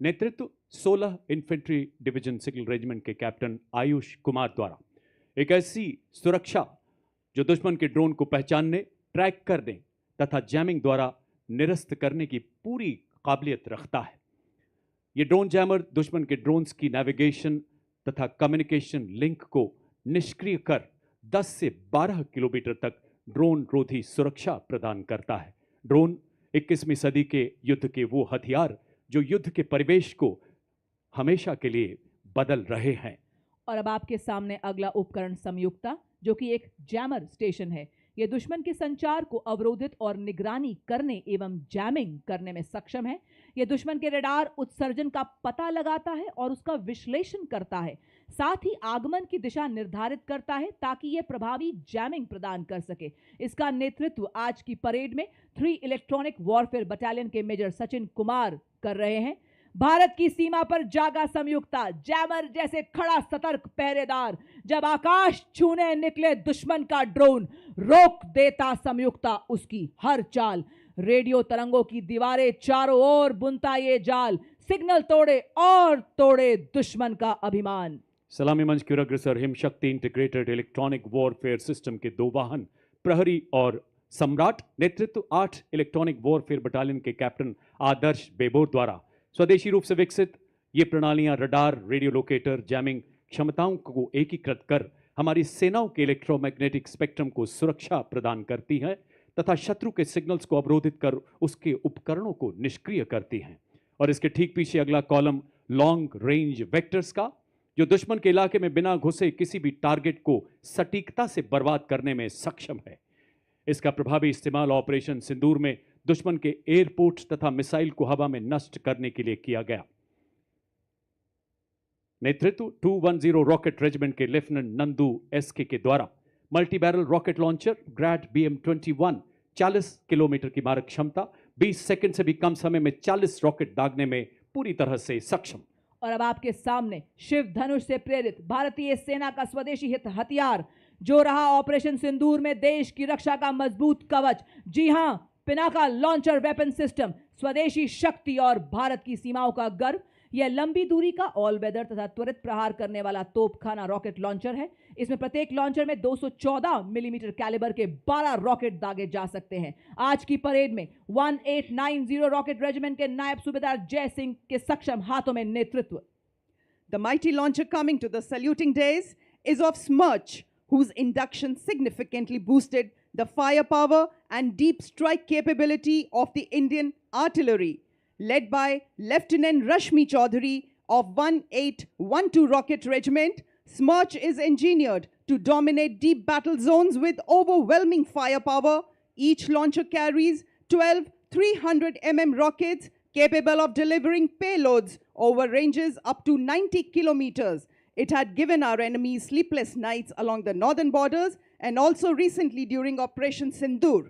A: नेतृत्व 16 इन्फेंट्री डिवीजन सिग्नल रेजिमेंट के कैप्टन आयुष कुमार द्वारा। एक ऐसी सुरक्षा जो दुश्मन के ड्रोन को पहचानने, ट्रैक करने तथा जैमिंग द्वारा निरस्त करने की पूरी काबिलियत रखता है। ये ड्रोन जैमर दुश्मन के ड्रोन्स की नेविगेशन तथा कम्युनिकेशन लिंक को निष्क्रिय कर 10 से 12 किलोमीटर तक ड्रोन रोधी सुरक्षा प्रदान करता है। ड्रोन 21वीं सदी के युद्ध के वो हथियार जो युद्ध के परिवेश को हमेशा के लिए बदल रहे हैं।
B: और अब आपके सामने अगला उपकरण संयुक्ता, जो कि एक जैमर स्टेशन है। यह दुश्मन के संचार को अवरोधित और निगरानी करने एवं जैमिंग करने में सक्षम है। यह दुश्मन के रडार उत्सर्जन का पता लगाता है और उसका विश्लेषण करता है, साथ ही आगमन की दिशा निर्धारित करता है ताकि यह प्रभावी जैमिंग प्रदान कर सके। इसका नेतृत्व आज की परेड में 3 इलेक्ट्रॉनिक वॉरफेयर बटालियन के मेजर सचिन कुमार कर रहे हैं। भारत की सीमा पर जागा संयुक्ता, जैमर जैसे खड़ा सतर्क पहरेदार। जब आकाश छूने निकले दुश्मन का ड्रोन, रोक देता संयुक्ता उसकी हर चाल। रेडियो तरंगों की दीवारें चारों ओर बुनता ये जाल, सिग्नल तोड़े और तोड़े दुश्मन का अभिमान।
A: सलामी मंच की ओर अग्रसर हिमशक्ति इंटीग्रेटेड इलेक्ट्रॉनिक वॉरफेयर सिस्टम के 2 वाहन प्रहरी और सम्राट। नेतृत्व 8 इलेक्ट्रॉनिक वॉरफेयर बटालियन के कैप्टन आदर्श बेबोर द्वारा। स्वदेशी रूप से विकसित ये प्रणालियां रडार, रेडियो लोकेटर, जैमिंग क्षमताओं को एकीकृत कर हमारी सेनाओं के इलेक्ट्रोमैग्नेटिक स्पेक्ट्रम को सुरक्षा प्रदान करती हैं तथा शत्रु के सिग्नल्स को अवरोधित कर उसके उपकरणों को निष्क्रिय करती हैं। और इसके ठीक पीछे अगला कॉलम लॉन्ग रेंज वेक्टर्स का, जो दुश्मन के इलाके में बिना घुसे किसी भी टारगेट को सटीकता से बर्बाद करने में सक्षम है। इसका प्रभावी इस्तेमाल ऑपरेशन सिंदूर में दुश्मन के एयरपोर्ट तथा मिसाइल को हवा में नष्ट करने के लिए किया गया। नेतृत्व 210 रॉकेट रेजिमेंट के लेफ्टिनेंट नंदू एसके के द्वारा multi barrel rocket launcher grad BM-21 40 kilometre की मारक क्षमता, 20 सेकंड से भी कम समय में 40 रॉकेट दागने में पूरी तरह से सक्षम।
B: और अब आपके सामने शिव धनुष से प्रेरित भारतीय सेना का स्वदेशी हित हथियार जो रहा ऑपरेशन सिंदूर में देश की रक्षा का मजबूत कवच। जी हां, पिनाका लॉन्चर वेपन सिस्टम, स्वदेशी शक्ति और भारत की सीमाओं का गर्व। यह लंबी दूरी का ऑल वेदर तथा त्वरित प्रहार करने वाला तोपखाना रॉकेट लॉन्चर है। इसमें प्रत्येक लॉन्चर में 214 मिलीमीटर कैलिबर के 12 रॉकेट दागे जा सकते हैं। आज की परेड में 1890 रॉकेट रेजिमेंट के नायब सूबेदार जय सिंह के सक्षम हाथों में नेतृत्व।
C: The mighty launcher coming to the saluting days is of Smirch, whose induction significantly boosted the firepower and deep strike capability of the Indian artillery, led by Lieutenant Rashmi Chaudhary of 1812 Rocket Regiment. Smirch is engineered to dominate deep battle zones with overwhelming firepower. Each launcher carries 12 300 mm rockets capable of delivering payloads over ranges up to 90 kilometers. It had given our enemies sleepless nights along the northern borders and also recently during Operation Sindoor.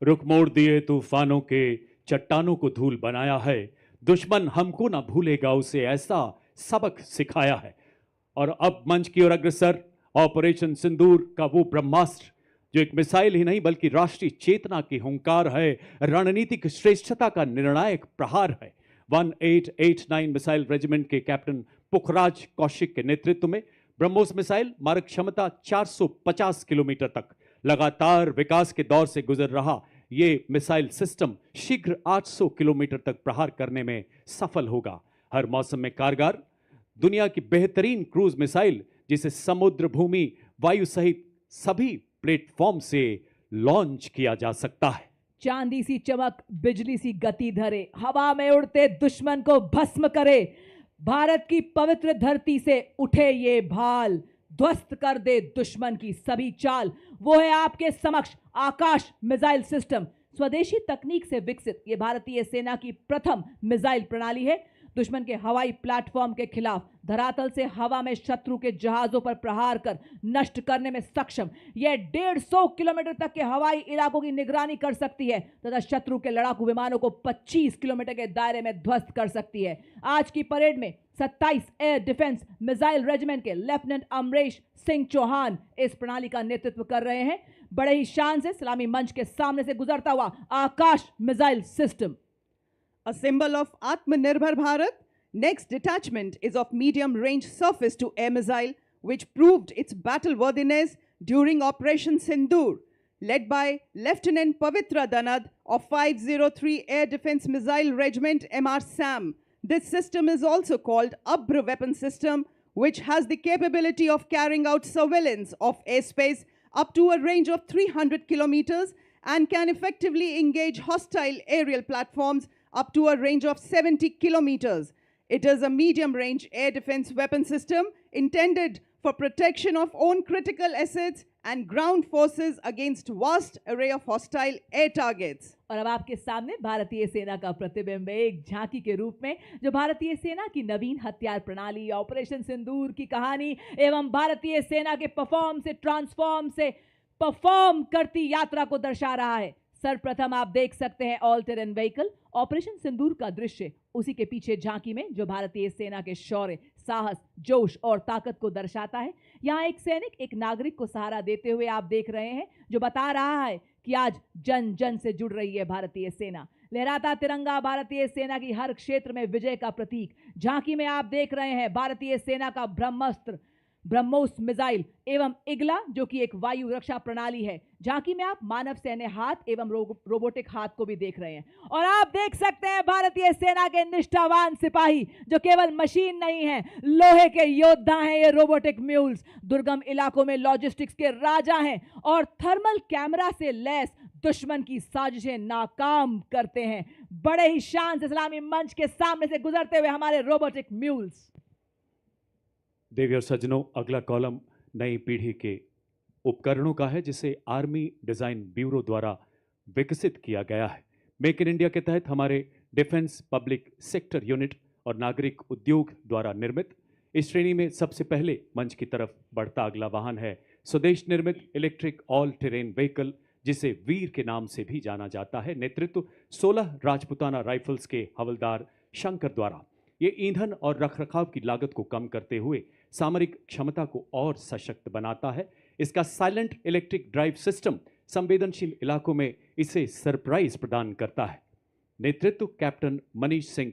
A: रुख मोड़ दिए तूफानों के, चट्टानों को धूल बनाया है। दुश्मन हमको ना भूलेगा, उसे ऐसा सबक सिखाया है। और अब मंच की ओर अग्रसर ऑपरेशन सिंदूर का वो ब्रह्मास्त्र जो एक मिसाइल ही नहीं बल्कि राष्ट्रीय चेतना की हुंकार है, रणनीतिक श्रेष्ठता का निर्णायक प्रहार है। 1889 मिसाइल रेजिमेंट के कैप्टन पुखराज कौशिक के नेतृत्व में ब्रह्मोस मिसाइल मारक क्षमता 450 किलोमीटर तक लगातार विकास के दौर से गुजर रहा ये मिसाइल सिस्टम शीघ्र 800 किलोमीटर तक प्रहार करने में सफल होगा। हर मौसम में कारगर दुनिया की बेहतरीन क्रूज मिसाइल जिसे समुद्र, भूमि, वायु सहित सभी प्लेटफॉर्म से लॉन्च किया जा सकता है।
B: चांदी सी चमक, बिजली सी गति धरे, हवा में उड़ते दुश्मन को भस्म करे। भारत की पवित्र धरती से उठे ये भाल, ध्वस्त कर दे दुश्मन की सभी चाल। वो है आपके समक्ष आकाश मिसाइल सिस्टम। स्वदेशी तकनीक से विकसित ये भारतीय सेना की प्रथम मिसाइल प्रणाली है। दुश्मन के हवाई प्लेटफॉर्म के खिलाफ धरातल से हवा में शत्रु के जहाजों पर प्रहार कर नष्ट करने में सक्षम। यह 150 किलोमीटर तक के हवाई इलाकों की निगरानी कर सकती है तथा शत्रु के लड़ाकू विमानों को 25 किलोमीटर के दायरे में ध्वस्त कर सकती है। आज की परेड में 27 एयर डिफेंस मिसाइल रेजिमेंट के लेफ्टिनेंट अमरेश सिंह चौहान इस प्रणाली का नेतृत्व कर रहे हैं। बड़े ही शान से सलामी मंच के सामने से गुजरता हुआ Akash missile system.
C: A symbol of Atmanirbhar Bharat, next detachment is of medium-range surface-to-air missile, which proved its battle-worthiness during Operation Sindoor, led by Lieutenant Pavitra Danad of 503 Air Defense Missile Regiment MR SAM. This system is also called Abra Weapon System, which has the capability of carrying out surveillance of airspace up to a range of 300 kilometers and can effectively engage hostile aerial platforms up to a range of 70 kilometers. It is a medium-range air defense weapon system intended for protection of own critical assets and ground forces against vast array of hostile air targets.
B: और अब आपके सामने भारतीय सेना का प्रतिबिंब एक झांकी के रूप में जो भारतीय सेना की नवीन हथियार प्रणाली, ऑपरेशन सिंदूर की कहानी एवं भारतीय सेना के परफॉर्म से ट्रांसफॉर्म से परफॉर्म करती यात्रा को दर्शा रहा है। सर्वप्रथम आप देख सकते हैं ऑल टेरेन व्हीकल ऑपरेशन सिंदूर का दृश्य। उसी के पीछे झांकी में जो भारतीय सेना के शौर्य, साहस, जोश और ताकत को दर्शाता है। यहाँ एक सैनिक एक नागरिक को सहारा देते हुए आप देख रहे हैं जो बता रहा है कि आज जन जन से जुड़ रही है भारतीय सेना। लहराता तिरंगा भारतीय सेना की हर क्षेत्र में विजय का प्रतीक। झांकी में आप देख रहे हैं भारतीय सेना का ब्रह्मास्त्र, ब्रह्मोस मिसाइल एवं इगला जो कि एक वायु रक्षा प्रणाली है। झांकी में आप मानव सैन्य हाथ एवं रोबोटिक हाथ को भी देख रहे हैं और आप देख सकते हैं भारतीय सेना के निष्ठावान सिपाही जो केवल मशीन नहीं है, लोहे के योद्धा हैं। ये रोबोटिक म्यूल्स दुर्गम इलाकों में लॉजिस्टिक्स के राजा हैं और थर्मल कैमरा से लैस दुश्मन की साजिशें नाकाम करते हैं। बड़े ही शान से सलामी मंच के सामने से गुजरते हुए हमारे रोबोटिक म्यूल्स।
A: देवी और सज्जनों, अगला कॉलम नई पीढ़ी के उपकरणों का है जिसे आर्मी डिजाइन ब्यूरो द्वारा विकसित किया गया है। मेक इन इंडिया के तहत हमारे डिफेंस पब्लिक सेक्टर यूनिट और नागरिक उद्योग द्वारा निर्मित इस श्रेणी में सबसे पहले मंच की तरफ बढ़ता अगला वाहन है स्वदेश निर्मित इलेक्ट्रिक ऑल टेरेन व्हीकल, जिसे वीर के नाम से भी जाना जाता है। नेतृत्व 16 राजपुताना राइफल्स के हवलदार शंकर द्वारा। ये ईंधन और रखरखाव की लागत को कम करते हुए सामरिक क्षमता को और सशक्त बनाता है। इसका साइलेंट इलेक्ट्रिक ड्राइव सिस्टम संवेदनशील इलाकों में इसे सरप्राइज प्रदान करता है। नेतृत्व captain Manish Singh.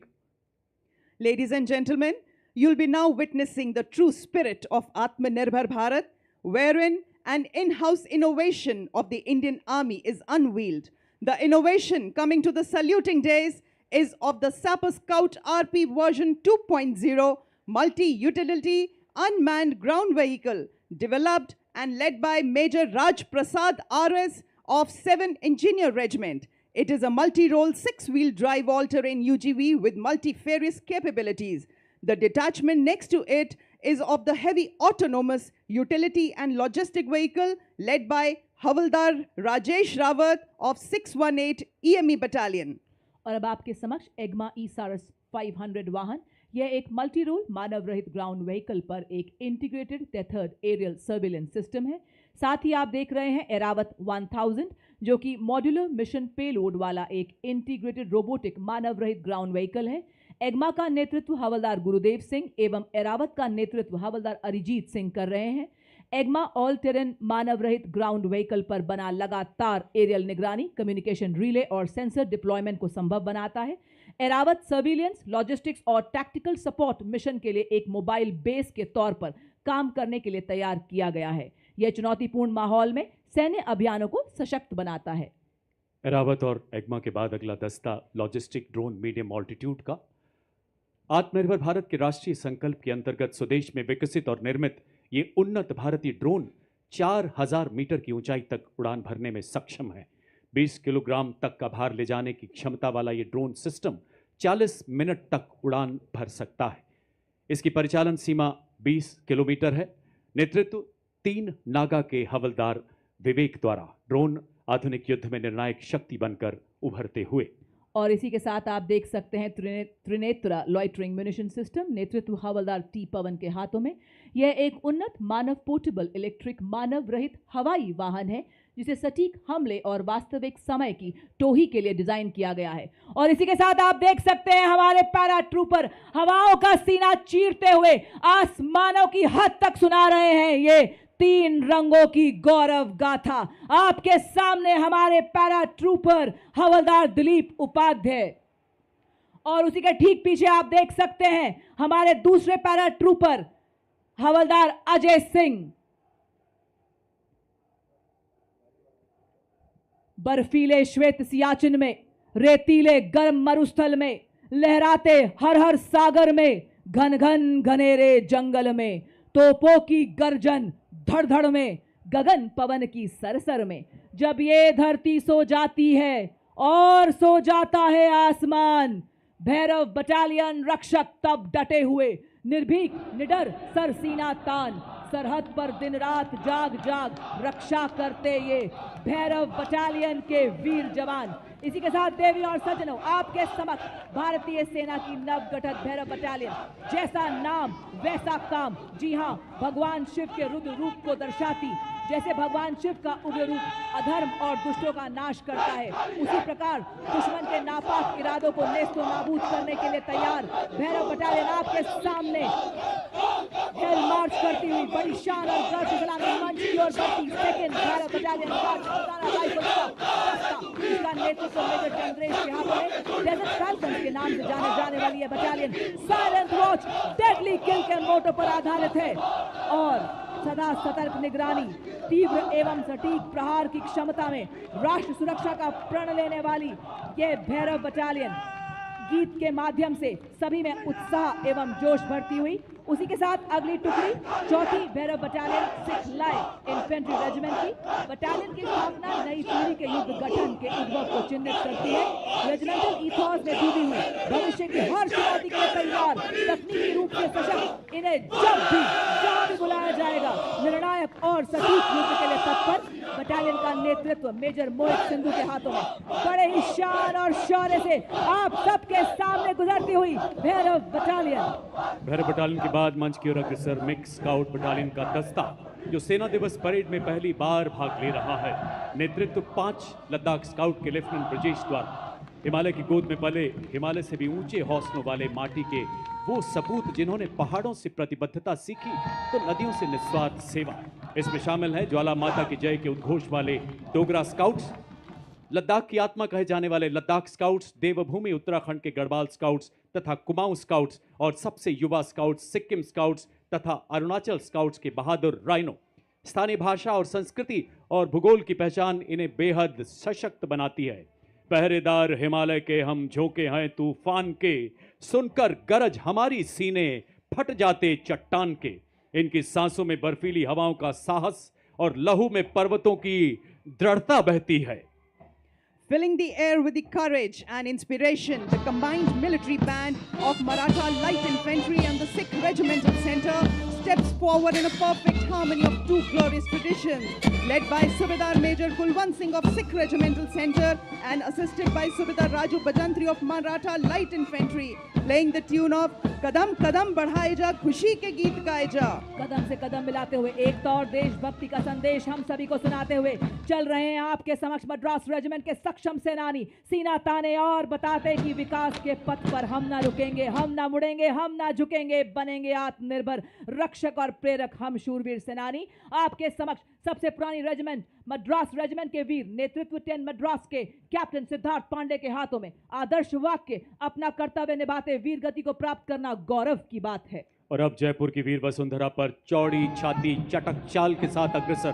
C: Ladies and gentlemen, you'll be now witnessing the true spirit of Atmanirbhar Bharat, wherein an in-house innovation of the Indian Army is unveiled. The innovation coming to the saluting days is of the Sapper Scout RP version 2.0 multi-utility unmanned ground vehicle developed and led by Major Raj Prasad RS of 7 Engineer Regiment. It is a multi-role 6-wheel drive all-terrain UGV with multifarious capabilities. The detachment next to it is of the heavy autonomous utility and logistic vehicle led by Havaldar Rajesh Rawat of 618 EME Battalion.
B: और अब आपके समक्ष एग्मा ई-सारस 500 वाहन। यह एक multi role मानव रहित ground vehicle पर एक integrated tethered aerial surveillance system है। साथ ही आप देख रहे हैं एरावत 1000, जो कि मॉड्यूलर मिशन पेलोड वाला एक इंटीग्रेटेड रोबोटिक मानव रहित ग्राउंड व्हीकल है। एग्मा का नेतृत्व हवलदार गुरुदेव सिंह एवं एरावत का नेतृत्व हवलदार अरिजीत सिंह कर रहे हैं। एग्मा ऑल टेरेन मानव रहित ग्राउंड व्हीकल पर बना लगातार एरियल निगरानी, कम्युनिकेशन रिले और सेंसर डिप्लॉयमेंट को संभव बनाता है। एरावत सर्विलियंस, लॉजिस्टिक्स और टैक्टिकल सपोर्ट मिशन के लिए एक मोबाइल बेस के तौर पर काम करने के लिए तैयार किया गया है। यह चुनौतीपूर्ण माहौल में सैन्य अभियानों को सशक्त बनाता है।
A: एरावत और एग्मा के बाद अगला दस्ता लॉजिस्टिक ड्रोन मीडियम ऑल्टीट्यूड का। आत्मनिर्भर भारत के राष्ट्रीय संकल्प के अंतर्गत स्वदेश में विकसित और निर्मित ये उन्नत भारतीय ड्रोन 4000 मीटर की ऊंचाई तक उड़ान भरने में सक्षम है। 20 किलोग्राम तक का भार ले जाने की क्षमता वाला ये ड्रोन सिस्टम 40 मिनट तक उड़ान भर सकता है। इसकी परिचालन सीमा 20 किलोमीटर है। नेतृत्व 3 नागा के हवलदार विवेक द्वारा। ड्रोन आधुनिक युद्ध में निर्णायक शक्ति बनकर उभरते हुए।
B: और इसी के साथ आप देख सकते हैं त्रिनेत्र लॉइटरिंग म्यूनिशन सिस्टम, नेतृत्व हवलदार टी पवन के हाथों में। यह एक उन्नत मानव पोर्टेबल इलेक्ट्रिक मानव रहित हवाई वाहन है जिसे सटीक हमले और वास्तविक समय की टोही के लिए डिजाइन किया गया है। और इसी के साथ आप देख सकते हैं हमारे पैरा ट्रूपर हवाओं का सीना चीरते हुए आसमानों की हद तक सुना रहे हैं ये 3 रंगों की गौरव गाथा। आपके सामने हमारे पैरा ट्रूपर हवलदार दिलीप उपाध्याय, और उसी के ठीक पीछे आप देख सकते हैं हमारे दूसरे पैरा ट्रूपर हवलदार अजय सिंह। बर्फीले श्वेत सियाचिन में, रेतीले गर्म मरुस्थल में, लहराते हर हर सागर में, घन घन घनेरे जंगल में, तोपों की गर्जन धड़-धड़ में, गगन पवन की सरसर में, जब ये धरती सो जाती है और सो जाता है आसमान, भैरव बटालियन रक्षक तब डटे हुए, निर्भीक निडर सरसीना तान, सरहद पर दिन रात जाग जाग रक्षा करते ये भैरव बटालियन के वीर जवान। इसी के साथ देवी और सज्जनों, आपके समक्ष भारतीय सेना की नवगठित भैरव बटालियन। जैसा नाम वैसा काम। जी हां, भगवान शिव के रुद्र रूप को दर्शाती, जैसे भगवान शिव का उग्र रूप अधर्म और दुष्टों का नाश करता है, उसी प्रकार दुश्मन के नापाक इरादों को नेस्तो नाबूद करने के लिए तैयार भैरव बटालियन आपके सामने हेल मार्च करती हुई बड़ी शान और गर्व से सलामी मंच की ओर बढ़ती सेकंड भैरव बटालियन इसका नेतृत्व मेजर चंद्रेश के हाथों में। डेजर्ट फैल्कन के नाम से जाने जाने वाली यह बटालियन साइलेंट वॉच डेडली किल के मोटो पर आधारित है और सदा सतर्क निगरानी, तीव्र एवं सटीक प्रहार की क्षमता में राष्ट्र सुरक्षा का प्रण लेने वाली यह भैरव बटालियन गीत के माध्यम से सभी में उत्साह एवं जोश भरती हुई उसी के साथ अगली टुकड़ी चौथी Bhairav battalion Sikh light infantry regiment की। बटालियन की स्थापना नई पीढ़ी के युद्ध गठन के उद्भव को चिन्हित करती है। रेजिमेंटल ईथॉस में डूबी हुई भविष्य की हर चुनौती के लिए तैयार, तकनीकी रूप से सशक्त, इन्हें जब भी जहां भी बुलाया जाएगा निर्णायक और सटीक युद्ध के लिए तत्पर। बटालियन का नेतृत्व मेजर मोहित सिंधु के हाथों में बड़े ही शान और शौर्य से आप सबके सामने गुजरती हुई भैरव बटालियन।
A: भैरव बटालियन के बाद मंच की ओर अग्रसर मिक्स स्काउट बटालियन का दस्ता, जो सेना दिवस परेड में पहली बार भाग ले रहा है। नेतृत्व 5 लद्दाख स्काउट के लेफ्टिनेंट ब्रजेश द्वारा। हिमालय की गोद में पले, हिमालय से भी ऊंचे हौसलों वाले माटी के वो सपूत जिन्होंने पहाड़ों से प्रतिबद्धता सीखी तो नदियों से निस्वार्थ सेवा। इसमें शामिल है ज्वाला माता की जय के उद्घोष वाले डोगरा स्काउट्स, लद्दाख की आत्मा कहे जाने वाले लद्दाख स्काउट्स, देवभूमि उत्तराखंड के गढ़वाल स्काउट्स तथा कुमाऊं स्काउट्स और सबसे युवा स्काउट्स सिक्किम स्काउट्स तथा अरुणाचल स्काउट्स के बहादुर राइनो। स्थानीय भाषा और संस्कृति और भूगोल की पहचान इन्हें बेहद सशक्त बनाती है। पहरेदार हिमालय के हम झोंके हैं तूफान के, सुनकर गरज हमारी सीने फट जाते चट्टान के। इनकी सांसों में बर्फीली हवाओं का साहस और लहू में पर्वतों की दृढ़ता बहती है।
C: Filling the air with the courage and inspiration, the combined military band of Maratha Light Infantry and the Sikh Regimental Center steps forward in a perfect harmony of two glorious traditions, led by Subedar Major Kulwant Singh of Sikh Regimental Center and assisted by Subedar Raju Bajantri of Maratha Light Infantry, playing the tune of कदम कदम बढ़ाए जा, खुशी के गीत गाए जा।
B: कदम से कदम मिलाते हुए एकता और देशभक्ति का संदेश हम सभी को सुनाते हुए चल रहे हैं आपके समक्ष मद्रास रेजिमेंट के सक्षम सेनानी, सीना ताने और बताते कि विकास के पथ पर हम ना रुकेंगे, हम ना मुड़ेंगे, हम ना झुकेंगे, बनेंगे आत्मनिर्भर रक्षक और प्रेरक हम शूरवीर सेनानी। आपके समक्ष सबसे पुरानी रेजिमेंट मद्रास रेजिमेंट के वीर, नेतृत्व 10 मद्रास के कैप्टन सिद्धार्थ पांडे के हाथों में आदर्श वाक्य, अपना कर्तव्य निभाते वीर गति को प्राप्त करना गौरव की बात है।
A: और अब जयपुर की वीर वसुंधरा पर चौड़ी छाती चटक चाल के साथ अग्रसर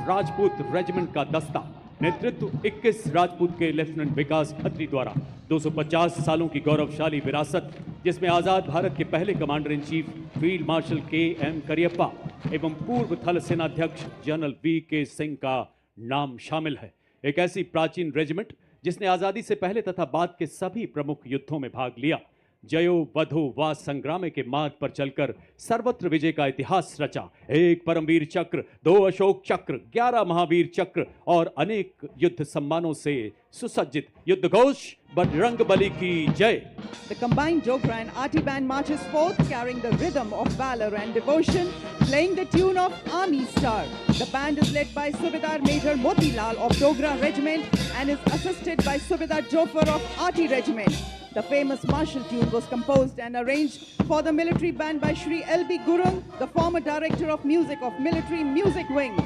A: राजपूत रेजिमेंट का दस्ता, नेतृत्व 21 राजपूत के लेफ्टिनेंट विकास खत्री द्वारा। 250 सालों की गौरवशाली विरासत, जिसमें आजाद भारत के पहले commander in chief field marshal KM. Cariappa एवं पूर्व थल सेनाध्यक्ष जनरल वी.के. सिंह का नाम शामिल है। एक ऐसी प्राचीन रेजिमेंट जिसने आजादी से पहले तथा बाद के सभी प्रमुख युद्धों में भाग लिया, जयो वधो वा संग्राम के मार्ग पर चलकर सर्वत्र विजय का इतिहास रचा। एक परमवीर चक्र, 2 अशोक चक्र, 11 महावीर चक्र और अनेक युद्ध सम्मानों से सुसज्जित युद्ध घोष बजरंगबली की जय।
C: The combined Dogra and Arti band marches forth, carrying the rhythm of valor and devotion, playing the tune of Army Star. The band is led by Subedar Major Motilal of Dogra Regiment and is assisted by Subedar Jofar of Arti Regiment. The famous martial tune was composed and arranged for the military band by Shri L.B. Gurung, the former director of music of Military Music Wing.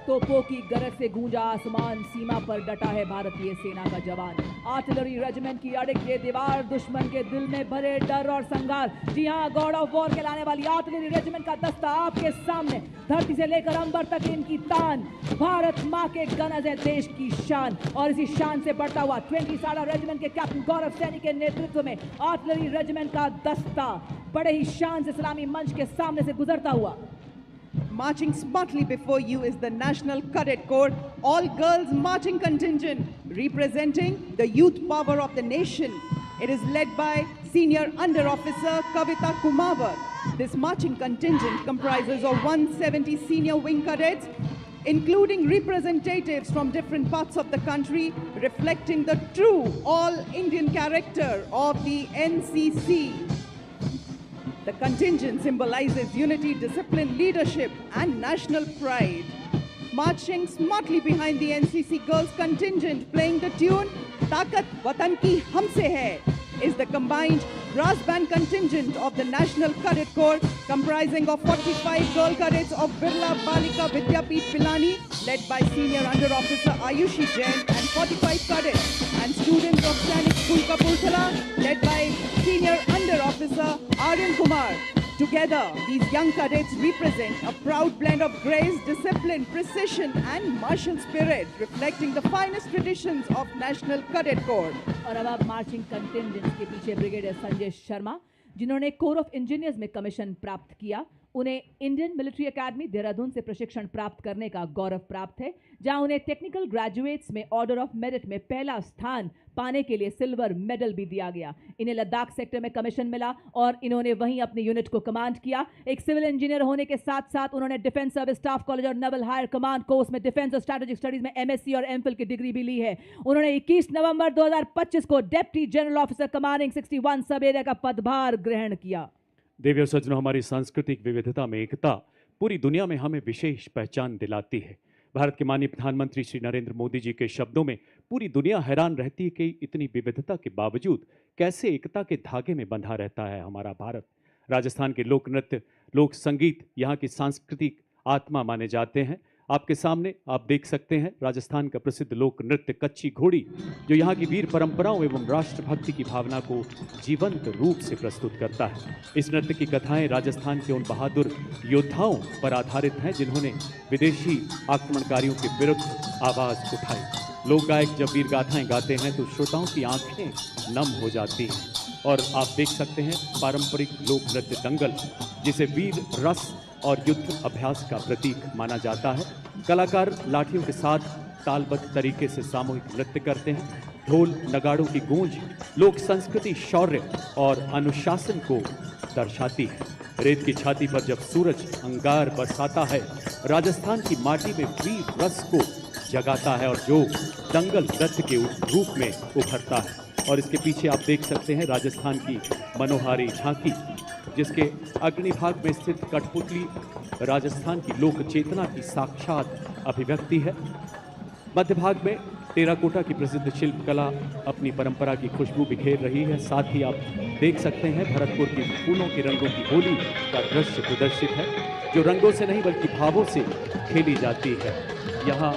B: तोपों की गरज से गूंजा आसमान, सीमा पर डटा है भारतीय सेना का जवान। आर्टिलरी रेजिमेंट की अड़िग ये दीवार, दुश्मन के दिल में भरे डर और संघार। जी हाँ, गॉड ऑफ वॉर कहलाने वाली आर्टिलरी रेजिमेंट का दस्ता आपके सामने, धरती से लेकर अंबर तक इनकी तान। भारत माँ के गनज है देश की शान, और इसी शान से बढ़ता हुआ 20 साला रेजिमेंट के कैप्टन गौरव सैनी के नेतृत्व में आर्टिलरी रेजिमेंट का दस्ता बड़े ही शान से सलामी मंच के सामने से गुजरता हुआ।
C: Marching smartly before you is the National Cadet Corps, all-girls marching contingent, representing the youth power of the nation. It is led by Senior Under Officer Kavita Kumawar. This marching contingent comprises of 170 senior wing cadets, including representatives from different parts of the country, reflecting the true all-Indian character of the NCC. The contingent symbolizes unity, discipline, leadership, and national pride. Marching smartly behind the NCC girls contingent, playing the tune "Taakat Watan Ki Humse Hai," is the combined brass band contingent of the National Cadet Corps, comprising of 45 girl cadets of Birla Balika Vidyapeeth Pilani, led by Senior Under Officer Ayushi Jain, and 45 cadets and students of Sainik School Kapurthala, led by Senior Under Officer Aryan Kumar. Together, these young cadets represent a proud blend of grace, discipline, precision, and martial spirit, reflecting the finest traditions of National Cadet Corps.
B: और अब आप marching contingent के पीछे brigadier Sanjay Sharma, जिन्होंने core of engineers में commission प्राप्त किया, उन्हें इंडियन मिलिट्री एकेडमी देहरादून से प्रशिक्षण प्राप्त करने का गौरव प्राप्त है, जहां उन्हें टेक्निकल ग्रेजुएट्स में ऑर्डर ऑफ मेरिट में पहला स्थान पाने के लिए सिल्वर मेडल भी दिया गया। इन्हें लद्दाख सेक्टर में कमीशन मिला और इन्होंने वहीं अपने यूनिट को कमांड किया। एक सिविल इंजीनियर होने के साथ साथ उन्होंने डिफेंस सर्विस स्टाफ कॉलेज और नेवल हायर कमांड कोर्स में डिफेंस और स्ट्रैटेजिक स्टडीज में एमएससी और एमफिल की डिग्री भी ली है। उन्होंने 21 नवंबर 2025 को deputy general officer commanding 61 sub area का पदभार ग्रहण किया।
A: देवी और सज्जनों, हमारी सांस्कृतिक विविधता में एकता पूरी दुनिया में हमें विशेष पहचान दिलाती है। भारत के माननीय प्रधानमंत्री श्री नरेंद्र मोदी जी के शब्दों में पूरी दुनिया हैरान रहती है कि इतनी विविधता के बावजूद कैसे एकता के धागे में बंधा रहता है हमारा भारत। राजस्थान के लोक नृत्य, लोक संगीत यहाँ की सांस्कृतिक आत्मा माने जाते हैं। आपके सामने आप देख सकते हैं राजस्थान का प्रसिद्ध लोक नृत्य कच्ची घोड़ी, जो यहाँ की वीर परंपराओं एवं राष्ट्रभक्ति की भावना को जीवंत रूप से प्रस्तुत करता है। इस नृत्य की कथाएं राजस्थान के उन बहादुर योद्धाओं पर आधारित हैं जिन्होंने विदेशी आक्रमणकारियों के विरुद्ध आवाज उठाई। लोक गायक जब वीर गाथाएं गाते हैं तो श्रोताओं की आंखें नम हो जाती हैं। और आप देख सकते हैं पारंपरिक लोक नृत्य दंगल, जिसे वीर रस और युद्ध अभ्यास का प्रतीक माना जाता है। कलाकार लाठियों के साथ तालबद्ध तरीके से सामूहिक नृत्य करते हैं। ढोल नगाड़ों की गूंज लोक संस्कृति, शौर्य और अनुशासन को दर्शाती है। रेत की छाती पर जब सूरज अंगार बरसाता है, राजस्थान की माटी में वीर रस को जगाता है और जो दंगल नृत्य के रूप में उभरता है। और इसके पीछे आप देख सकते हैं राजस्थान की मनोहारी झांकी, जिसके अग्नि भाग में स्थित कठपुतली राजस्थान की लोक चेतना की साक्षात अभिव्यक्ति है। मध्य भाग में टेराकोटा की प्रसिद्ध शिल्पकला अपनी परंपरा की खुशबू बिखेर रही है। साथ ही आप देख सकते हैं भरतपुर की फूलों के रंगों की होली का दृश्य प्रदर्शित है, जो रंगों से नहीं बल्कि भावों से खेली जाती है। यहाँ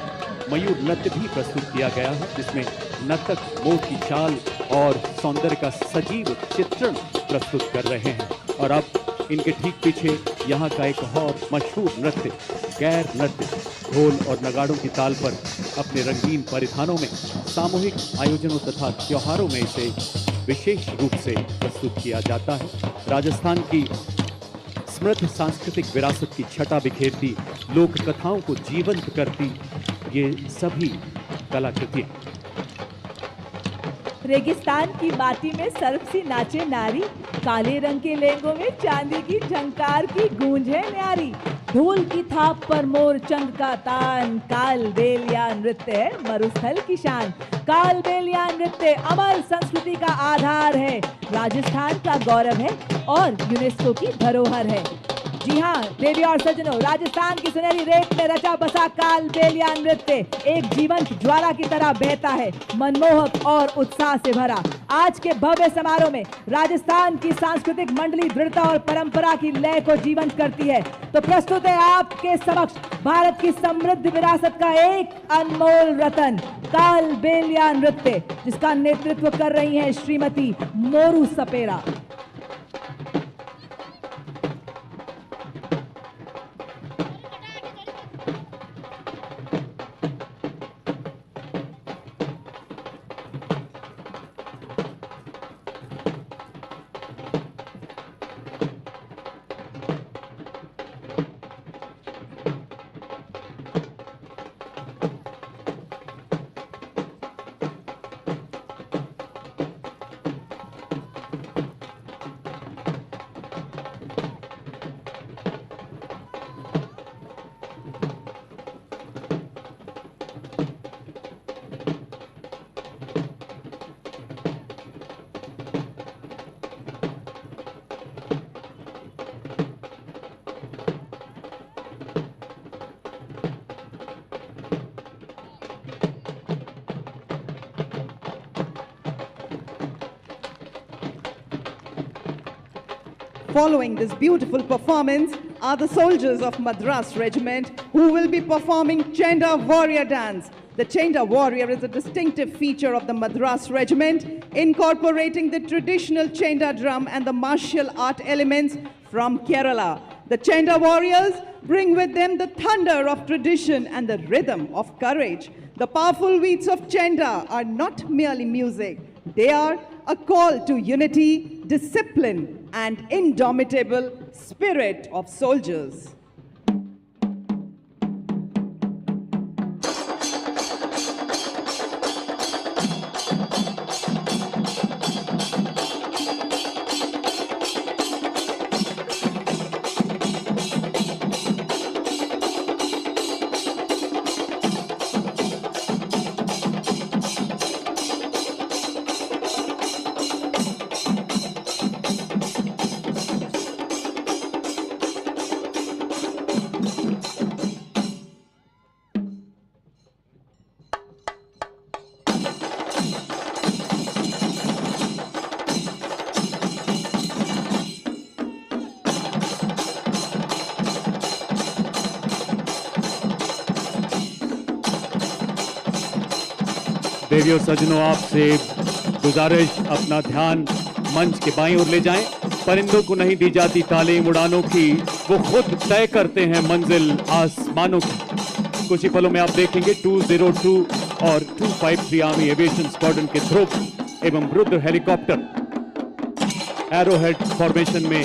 A: मयूर नृत्य भी प्रस्तुत किया गया है, जिसमें नर्तक मोर की चाल और सौंदर्य का सजीव चित्रण प्रस्तुत कर रहे हैं। और अब इनके ठीक पीछे यहाँ का एक और मशहूर नृत्य गैर नृत्य ढोल और नगाड़ों की ताल पर अपने रंगीन परिधानों में सामूहिक आयोजनों तथा त्योहारों में इसे विशेष रूप से प्रस्तुत किया जाता है। राजस्थान की समृद्ध सांस्कृतिक विरासत की छटा बिखेरती, लोक कथाओं को जीवंत करती ये सभी कलाकृतियाँ।
B: रेगिस्तान की माटी में सर्प सी नाचे नारी, काले रंग के लहंगों में चांदी की झंकार की गूंज है न्यारी। ढोल की थाप पर मोर चंद का तान, काल बेलिया नृत्य है मरुस्थल की शान। काल बेलिया नृत्य अमर संस्कृति का आधार है, राजस्थान का गौरव है और यूनेस्को की धरोहर है। जी हाँ देवी और सज्जनों, राजस्थान की सुनहरी रेत में रचा बसा काल बेलिया नृत्य एक जीवंत ज्वाला की तरह बहता है, मनमोहक और उत्साह से भरा। आज के भव्य समारोह में राजस्थान की सांस्कृतिक मंडली दृढ़ता और परंपरा की लय को जीवंत करती है। तो प्रस्तुत है आपके समक्ष भारत की समृद्ध विरासत का एक अनमोल रतन, काल बेलिया नृत्य, जिसका नेतृत्व कर रही हैं श्रीमती मोरू सपेरा।
C: Following this beautiful performance are the soldiers of Madras Regiment who will be performing Chenda Warrior Dance. The Chenda Warrior is a distinctive feature of the Madras Regiment, incorporating the traditional Chenda drum and the martial art elements from Kerala. The Chenda Warriors bring with them the thunder of tradition and the rhythm of courage. The powerful beats of Chenda are not merely music. They are a call to unity, discipline, and indomitable spirit of soldiers.
A: देवी और सज्जनों, आपसे गुजारिश, अपना ध्यान मंच के बाईं ओर ले जाएं। परिंदों को नहीं दी जाती तालीम उड़ानों की, वो खुद तय करते हैं मंजिल आसमानों की। कुछ ही पलों में आप देखेंगे 202 और 253 आर्मी एविएशन स्क्वाड्रन के ध्रुव एवं रुद्र हेलीकॉप्टर एरोहेड फॉर्मेशन में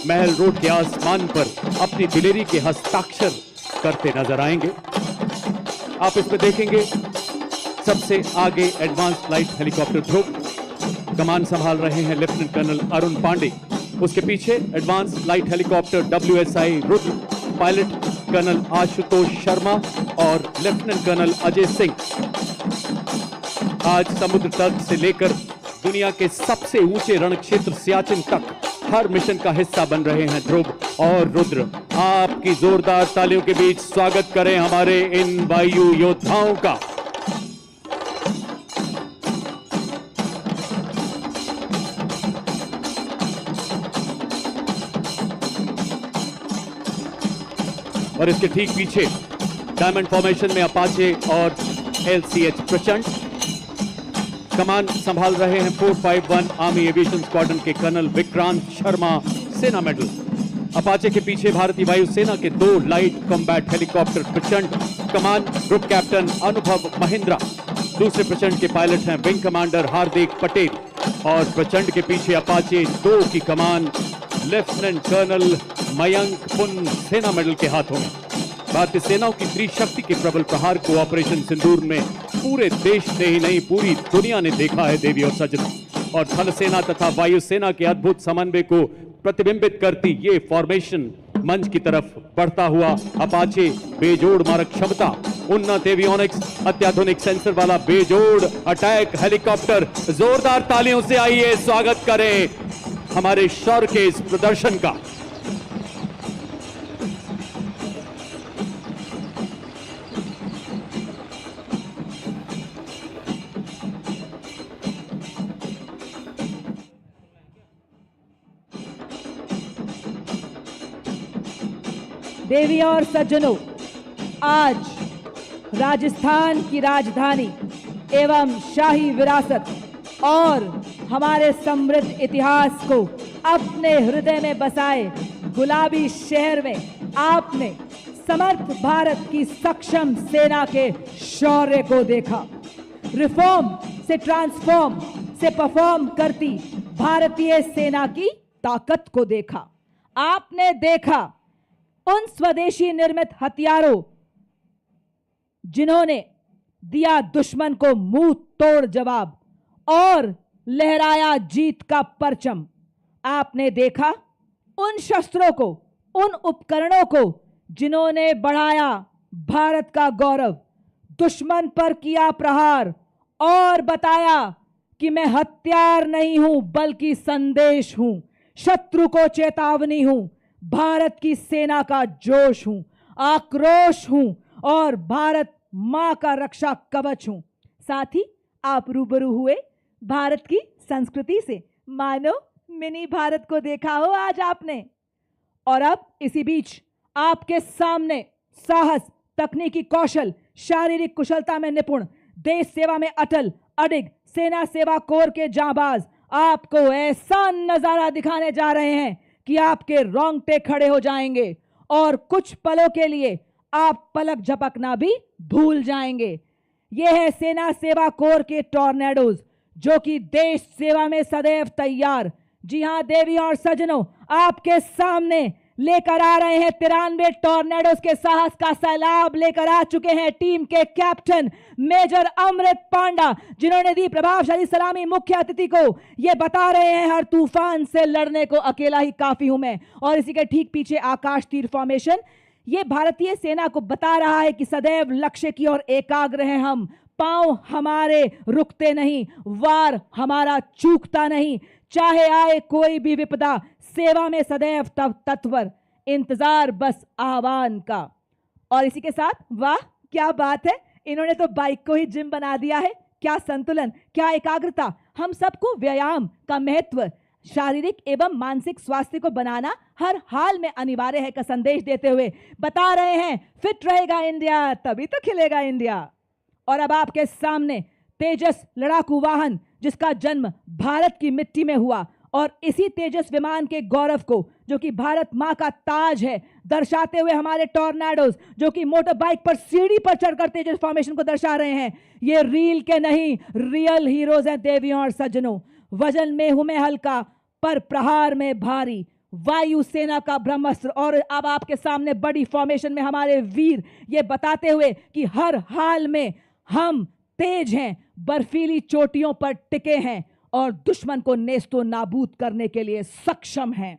A: महल रोड के आसमान पर अपनी दिलेरी के हस्ताक्षर करते नजर आएंगे। आप इसमें देखेंगे सबसे आगे एडवांस लाइट हेलीकॉप्टर ध्रुव, कमान संभाल रहे हैं लेफ्टिनेंट कर्नल अरुण पांडे। उसके पीछे advance light helicopter WSI Rudra, pilot colonel Ashutosh Sharma और लेफ्टिनेंट कर्नल अजय सिंह। आज समुद्र तट से लेकर दुनिया के सबसे ऊंचे रण क्षेत्र सियाचिन तक हर मिशन का हिस्सा बन रहे हैं ध्रुव और रुद्र। आपकी जोरदार तालियों के बीच स्वागत करें हमारे इन वायु योद्धाओं का। और इसके ठीक पीछे डायमंड फॉर्मेशन में अपाचे और LCH प्रचंड। कमान संभाल रहे हैं 451 आर्मी एविएशन स्क्वाड्रन के कर्नल विक्रांत शर्मा, सेना मेडल। अपाचे के पीछे भारतीय वायुसेना के 2 लाइट कॉम्बैट हेलीकॉप्टर प्रचंड, कमान ग्रुप कैप्टन अनुभव महिंद्रा। दूसरे प्रचंड के पायलट हैं विंग कमांडर हार्दिक पटेल और प्रचंड के पीछे अपाचे 2 की कमान लेफ्टिनेंट कर्नल मयंक पुन, सेना मेडल के हाथों में। भारतीय सेनाओं की त्रिशक्ति के प्रबल प्रहार को ऑपरेशन सिंदूर में पूरे देश ने ही नहीं पूरी दुनिया ने देखा है देवी और सज्जनों। और थल सेना तथा वायुसेना के अद्भुत समन्वय को प्रतिबिंबित करती ये फॉर्मेशन मंच की तरफ बढ़ता हुआ अपाचे बेजोड़ मारक क्षमता, उन्नत एवियोनिक्स, अत्याधुनिक सेंसर वाला बेजोड़ अटैक हेलीकॉप्टर। जोरदार तालियों से आइए स्वागत करें हमारे शौर्य के इस प्रदर्शन का।
B: देवी और सज्जनों, आज राजस्थान की राजधानी एवं शाही विरासत और हमारे समृद्ध इतिहास को अपने हृदय में बसाए गुलाबी शहर में आपने समर्थ भारत की सक्षम सेना के शौर्य को देखा। रिफॉर्म से ट्रांसफॉर्म से परफॉर्म करती भारतीय सेना की ताकत को देखा। आपने देखा उन स्वदेशी निर्मित हथियारों जिन्होंने दिया दुश्मन को मुंह तोड़ जवाब और लहराया जीत का परचम। आपने देखा उन शस्त्रों को, उन उपकरणों को जिन्होंने बढ़ाया भारत का गौरव, दुश्मन पर किया प्रहार और बताया कि मैं हथियार नहीं हूं बल्कि संदेश हूं, शत्रु को चेतावनी हूं, भारत की सेना का जोश हूं, आक्रोश हूं और भारत मां का रक्षा कवच हूं। साथ ही आप रूबरू हुए भारत की संस्कृति से, मानो मिनी भारत को देखा हो आज आपने। और अब इसी बीच आपके सामने साहस, तकनीकी कौशल, शारीरिक कुशलता में निपुण, देश सेवा में अटल अडिग सेना सेवा कोर के जांबाज आपको ऐसा नजारा दिखाने जा रहे हैं कि आपके रोंगटे खड़े हो जाएंगे और कुछ पलों के लिए आप पलक झपकना भी भूल जाएंगे। यह है सेना सेवा कोर के टॉर्नेडोज, जो कि देश सेवा में सदैव तैयार, जी हां देवी और सज्जनों, आपके सामने लेकर आ रहे हैं 93 टॉर्नेडोज के साहस का सैलाब लेकर आ चुके हैं टीम के कैप्टन मेजर अमृत पांडा, जिन्होंने दी प्रभावशाली सलामी मुख्य अतिथि को। ये बता रहे हैं हर तूफान से लड़ने को अकेला ही काफी हूं मैं। और इसी के ठीक पीछे आकाश तीर फॉर्मेशन, ये भारतीय सेना को बता रहा है कि सदैव लक्ष्य की ओर एकाग्र हैं हम, पांव हमारे रुकते नहीं, वार हमारा चूकता नहीं, चाहे आए कोई भी विपदा, सेवा में सदैव तत्पर, इंतजार बस आह्वान का। और इसी के साथ, वाह क्या बात है, इन्होंने तो बाइक को ही जिम बना दिया है। क्या संतुलन, क्या एकाग्रता। हम सबको व्यायाम का महत्व, शारीरिक एवं मानसिक स्वास्थ्य को बनाना हर हाल में अनिवार्य है का संदेश देते हुए बता रहे हैं फिट रहेगा इंडिया तभी तो खिलेगा इंडिया। और अब आपके सामने तेजस लड़ाकू वाहन, जिसका जन्म भारत की मिट्टी में हुआ, और इसी तेजस विमान के गौरव को, जो कि भारत मां का ताज है, दर्शाते हुए हमारे टॉर्नेडोज, जो कि मोटर बाइक पर सीढ़ी पर चढ़कर तेजस फॉर्मेशन को दर्शा रहे हैं। ये रील के नहीं, रियल हीरोज हैं देवियों और सज्जनों। वजन में हूं मैं हल्का, पर प्रहार में भारी, वायु सेना का ब्रह्मास्त्र। और अब आपके सामने बड़ी फॉर्मेशन में हमारे वीर, ये बताते हुए कि हर हाल में हम तेज हैं, बर्फीली चोटियों पर टिके हैं और दुश्मन को नेस्तो नाबूद करने के लिए सक्षम हैं।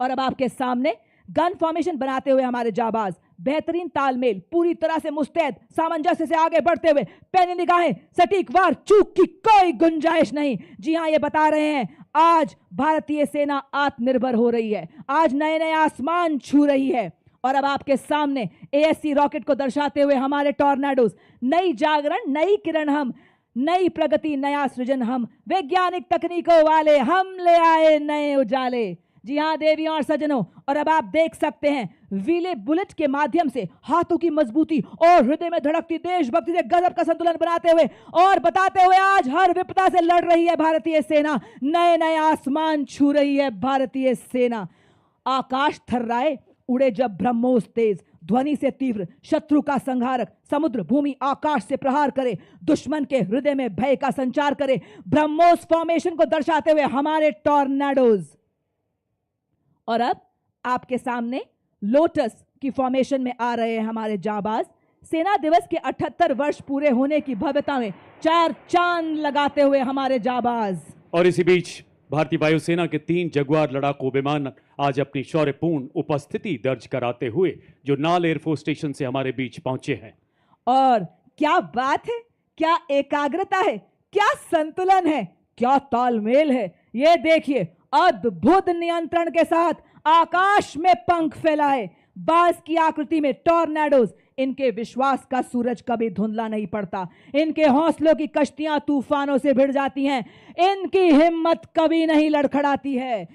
B: और अब आपके सामने गन फॉर्मेशन बनाते हुए हमारे जाबाज, बेहतरीन तालमेल, पूरी तरह से मुस्तैद, सामंजस्य से आगे बढ़ते हुए, पैनी निगाहें, सटीक वार, चूक की कोई गुंजाइश नहीं। जी हां, ये बता रहे हैं आज भारतीय सेना आत्मनिर्भर हो रही है, आज नए नए आसमान छू रही है। और अब आपके सामने ASC रॉकेट को दर्शाते हुए हमारे टॉर्नेडोज, नई जागरण, नई किरण हम, नई प्रगति, नया सृजन हम, वैज्ञानिक तकनीकों वाले हम ले आए नए उजाले। जी हां देवियों और सज्जनों, और अब आप देख सकते हैं व्हीले बुलेट के माध्यम से हाथों की मजबूती और हृदय में धड़कती देशभक्ति से गजब का संतुलन बनाते हुए और बताते हुए आज हर विपदा से लड़ रही है भारतीय सेना, नए नए आसमान छू रही है भारतीय सेना। आकाश थर्राए, उड़े जब ब्रह्मोस तेज, ध्वनि से तीव्र, शत्रु का संहारक, समुद्र भूमि आकाश से प्रहार करे, दुश्मन के हृदय में भय का संचार करे, ब्रह्मोस फॉर्मेशन को दर्शाते हुए हमारे टॉर्नेडोज। और अब आपके सामने लोटस की फॉर्मेशन में आ रहे हैं हमारे जाबाज, सेना दिवस के 78 वर्ष पूरे होने की भव्यता में 4 चांद लगाते हुए हमारे जाबाज।
A: और इसी बीच भारतीय वायुसेना के 3 जगुआर लड़ाकू विमान आज अपनी शौर्यपूर्ण उपस्थिति दर्ज कराते हुए जो नाल एयरफोर्स स्टेशन से हमारे बीच पहुंचे हैं।
B: और क्या बात है, क्या एकाग्रता है, क्या संतुलन है, क्या तालमेल है। ये देखिए, अद्भुत नियंत्रण के साथ आकाश में पंख फैलाए, बाज की आकृति में टॉर्नेडोज, इनके विश्वास का सूरज कभी धुंधला नहीं पड़ता, इनके हौसलों की कश्तियां तूफानों से भिड़ जाती हैं, इनकी हिम्मत कभी नहीं लड़खड़ाती है।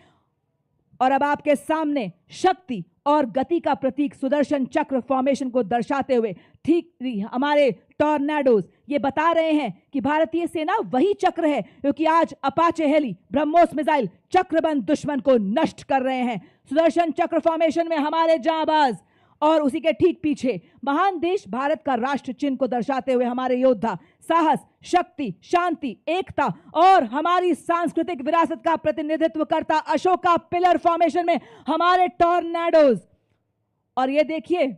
B: और अब आपके सामने शक्ति और गति का प्रतीक सुदर्शन चक्र फॉर्मेशन को दर्शाते हुए ठीक हमारे टॉर्नेडोज ये बता रहे हैं कि भारतीय सेना वही चक्र है क्योंकि आज अपाचे हेली, ब्रह्मोस मिसाइल चक्रबंद दुश्मन को नष्ट कर रहे हैं। सुदर्शन चक्र फॉर्मेशन में हमारे जांबाज और उसी के ठीक पीछे महान देश भारत का राष्ट्र चिन्ह को दर्शाते हुए हमारे योद्धा, साहस, शक्ति, शांति, एकता और हमारी सांस्कृतिक विरासत का प्रतिनिधित्व करता अशोका पिलर फॉर्मेशन में हमारे टॉर्नेडोज। और ये देखिए,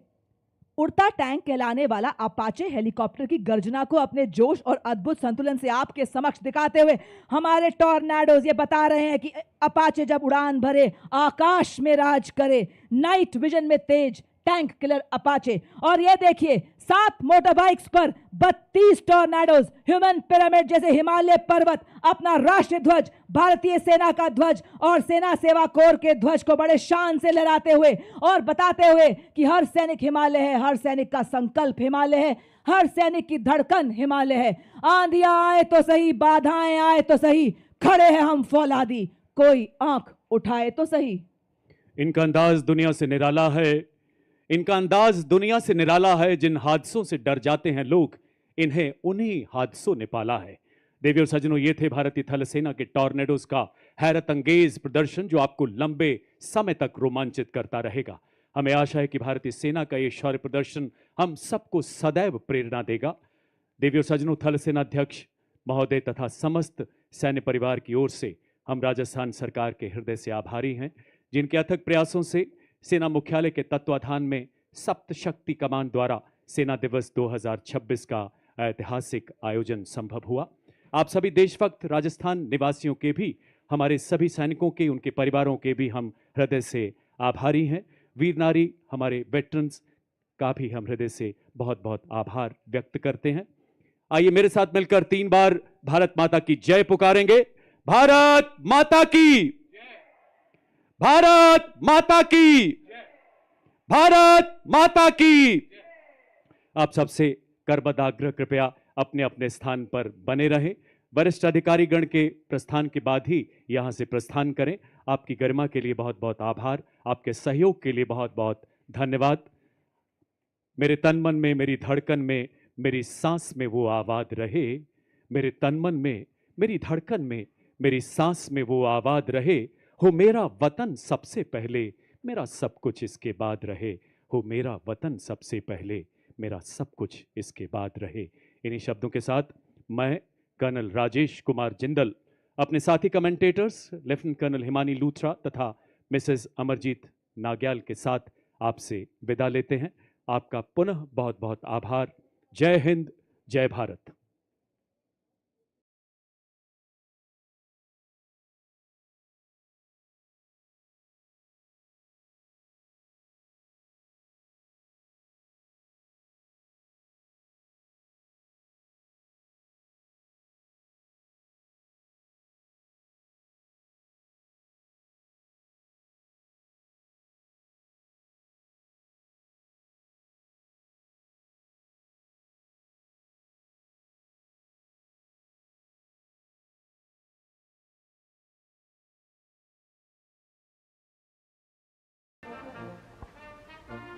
B: उड़ता टैंक कहलाने वाला अपाचे हेलीकॉप्टर की गर्जना को अपने जोश और अद्भुत संतुलन से आपके समक्ष दिखाते हुए हमारे टॉर्नेडोज ये बता रहे हैं कि अपाचे जब उड़ान भरे आकाश में राज करे, नाइट विजन में तेज टैंक किलर अपाचे। और ये देखिए, 7 मोटर बाइक्स पर 32 टॉर्नेडोज, ह्यूमन पिरामिड जैसे हिमालय पर्वत, अपना राष्ट्रीय ध्वज, भारतीय सेना का ध्वज और सेना सेवा कोर के ध्वज को बड़े शान से लहराते हुए और बताते हुए कि हर सैनिक हिमालय है, हर सैनिक का संकल्प हिमालय है, हर सैनिक की धड़कन हिमालय है। आंधियां आए तो सही, बाधाएं आए तो सही, खड़े हैं हम फौलादी, कोई आंख उठाए तो सही।
A: इनका अंदाज दुनिया से निराला है, इनका अंदाज दुनिया से निराला है। जिन हादसों से डर जाते हैं लोग, इन्हें उन्हीं हादसों ने पाला है। देवी और सज्जनों, ये थे भारतीय थल सेना के टॉर्नेडोज का हैरत अंगेज प्रदर्शन जो आपको लंबे समय तक रोमांचित करता रहेगा। हमें आशा है कि भारतीय सेना का ये शौर्य प्रदर्शन हम सबको सदैव प्रेरणा देगा। देवी और सज्जनों, थल सेना अध्यक्ष महोदय तथा समस्त सैन्य परिवार की ओर से हम राजस्थान सरकार के हृदय से आभारी हैं, जिनके अथक प्रयासों से सेना मुख्यालय के तत्वाधान में सप्तशक्ति कमान द्वारा सेना दिवस 2026 का ऐतिहासिक आयोजन संभव हुआ। आप सभी देशभक्त राजस्थान निवासियों के भी, हमारे सभी सैनिकों के, उनके परिवारों के भी हम हृदय से आभारी हैं। वीर नारी हमारे वेटरन्स का भी हम हृदय से बहुत बहुत आभार व्यक्त करते हैं। आइए मेरे साथ मिलकर 3 बार भारत माता की जय पुकारेंगे। भारत माता की, भारत माता की, भारत माता की। आप सबसे करबद्ध कृपया अपने अपने स्थान पर बने रहें। वरिष्ठ अधिकारीगण के प्रस्थान के बाद ही यहां से प्रस्थान करें। आपकी गरिमा के लिए बहुत बहुत आभार, आपके सहयोग के लिए बहुत बहुत धन्यवाद। मेरे तन मन में, मेरी धड़कन में, मेरी सांस में वो आवाज रहे। मेरे तन मन में, मेरी धड़कन में, मेरी सांस में वो आवाज रहे। हो मेरा वतन सबसे पहले, मेरा सब कुछ इसके बाद रहे। हो मेरा वतन सबसे पहले, मेरा सब कुछ इसके बाद रहे। इन्हीं शब्दों के साथ मैं कर्नल राजेश कुमार जिंदल अपने साथी commentators lieutenant colonel Himani Luthra तथा मिसेस अमरजीत नाग्याल के साथ आपसे विदा लेते हैं। आपका पुनः बहुत बहुत आभार। जय हिंद, जय भारत।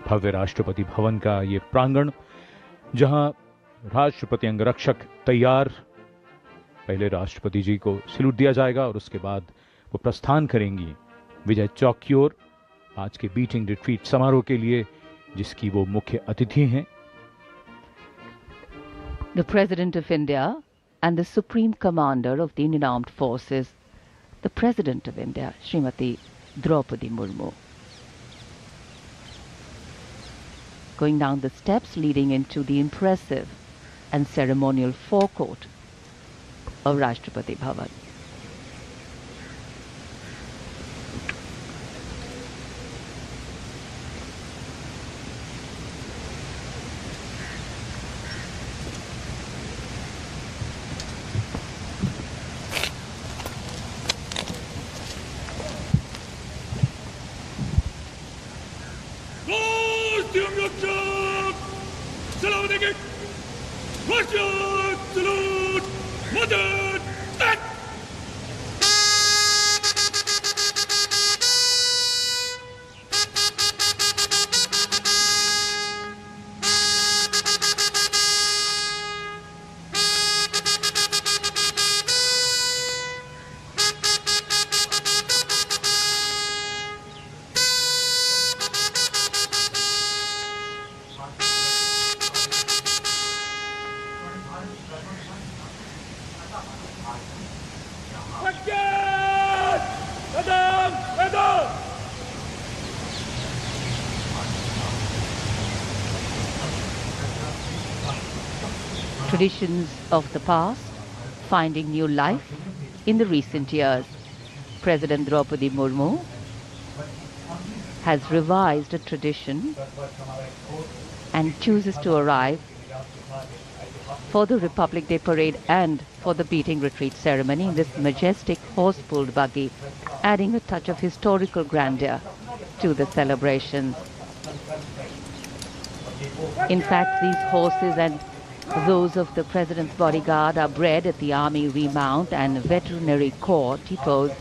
D: भव्य राष्ट्रपति भवन का ये प्रांगण, जहां राष्ट्रपति अंगरक्षक तैयार, पहले राष्ट्रपति जी को सैल्यूट दिया जाएगा और उसके बाद वो प्रस्थान करेंगी विजय चौक की ओर आज के बीटिंग रिट्रीट समारोह के लिए, जिसकी वो मुख्य अतिथि हैं।
E: The President of India and the Supreme Commander of the Indian Armed Forces, the President of India, Srimati Draupadi Murmu. Going down the steps leading into the impressive and ceremonial forecourt of Rashtrapati Bhavan. Traditions of the past finding new life in the recent years. President Draupadi Murmu has revised a tradition and chooses to arrive for the Republic Day Parade and for the beating retreat ceremony in this majestic horse-pulled buggy, adding a touch of historical grandeur to the celebrations. In fact, these horses and those of the President's bodyguard are bred at the Army Remount and Veterinary Corps depots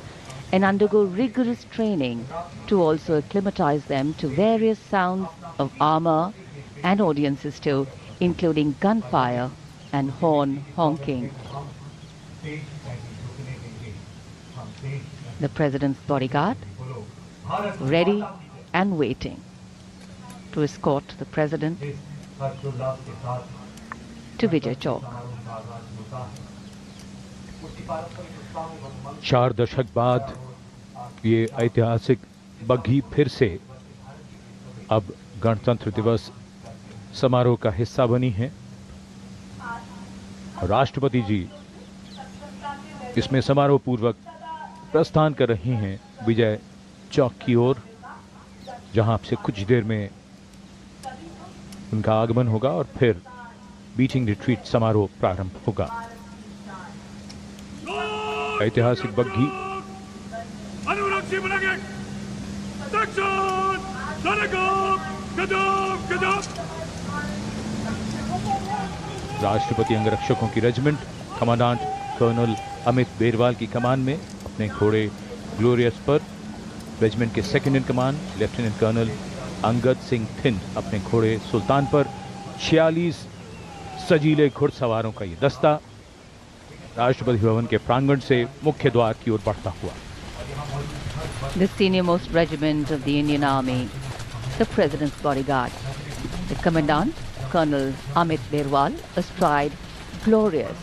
E: and undergo rigorous training to also acclimatize them to various sounds of armor and audiences too, including gunfire and horn honking. The President's bodyguard ready and waiting to escort the President to Vijay Chowk.
D: 4 दशक बाद ये ऐतिहासिक बग्घी फिर से अब गणतंत्र दिवस समारोह का हिस्सा बनी है। राष्ट्रपति जी इसमें समारोह पूर्वक प्रस्थान कर रहे हैं विजय चौक की ओर, जहां से कुछ देर में उनका आगमन होगा और फिर बीटिंग रिट्रीट समारोह प्रारंभ होगा। ऐतिहासिक बग्घी राष्ट्रपति अंगरक्षकों की regiment commandant colonel Amit Berwal की कमान में अपने घोड़े ग्लोरियस पर, रेजिमेंट के second in command lieutenant colonel Angad Singh Thind अपने घोड़े सुल्तान पर 46 सजीले घुड़सवारों का ये दस्ता राष्ट्रपति भवन के प्रांगण से मुख्य द्वार की ओर बढ़ता हुआ।
E: The senior-most regiment of the Indian Army, the President's bodyguard, the Commandant, Colonel Amit Berwal, astride Glorious,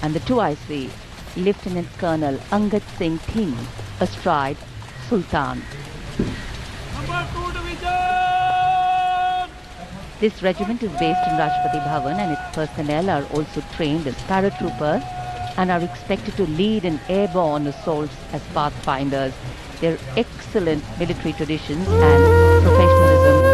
E: and the 2IC, Lieutenant Colonel Angad Singh Thind, astride Sultan. This regiment is based in Rashtrapati Bhavan, and its personnel are also trained as paratroopers and are expected to lead in airborne assaults as pathfinders. Their excellent military traditions and professionalism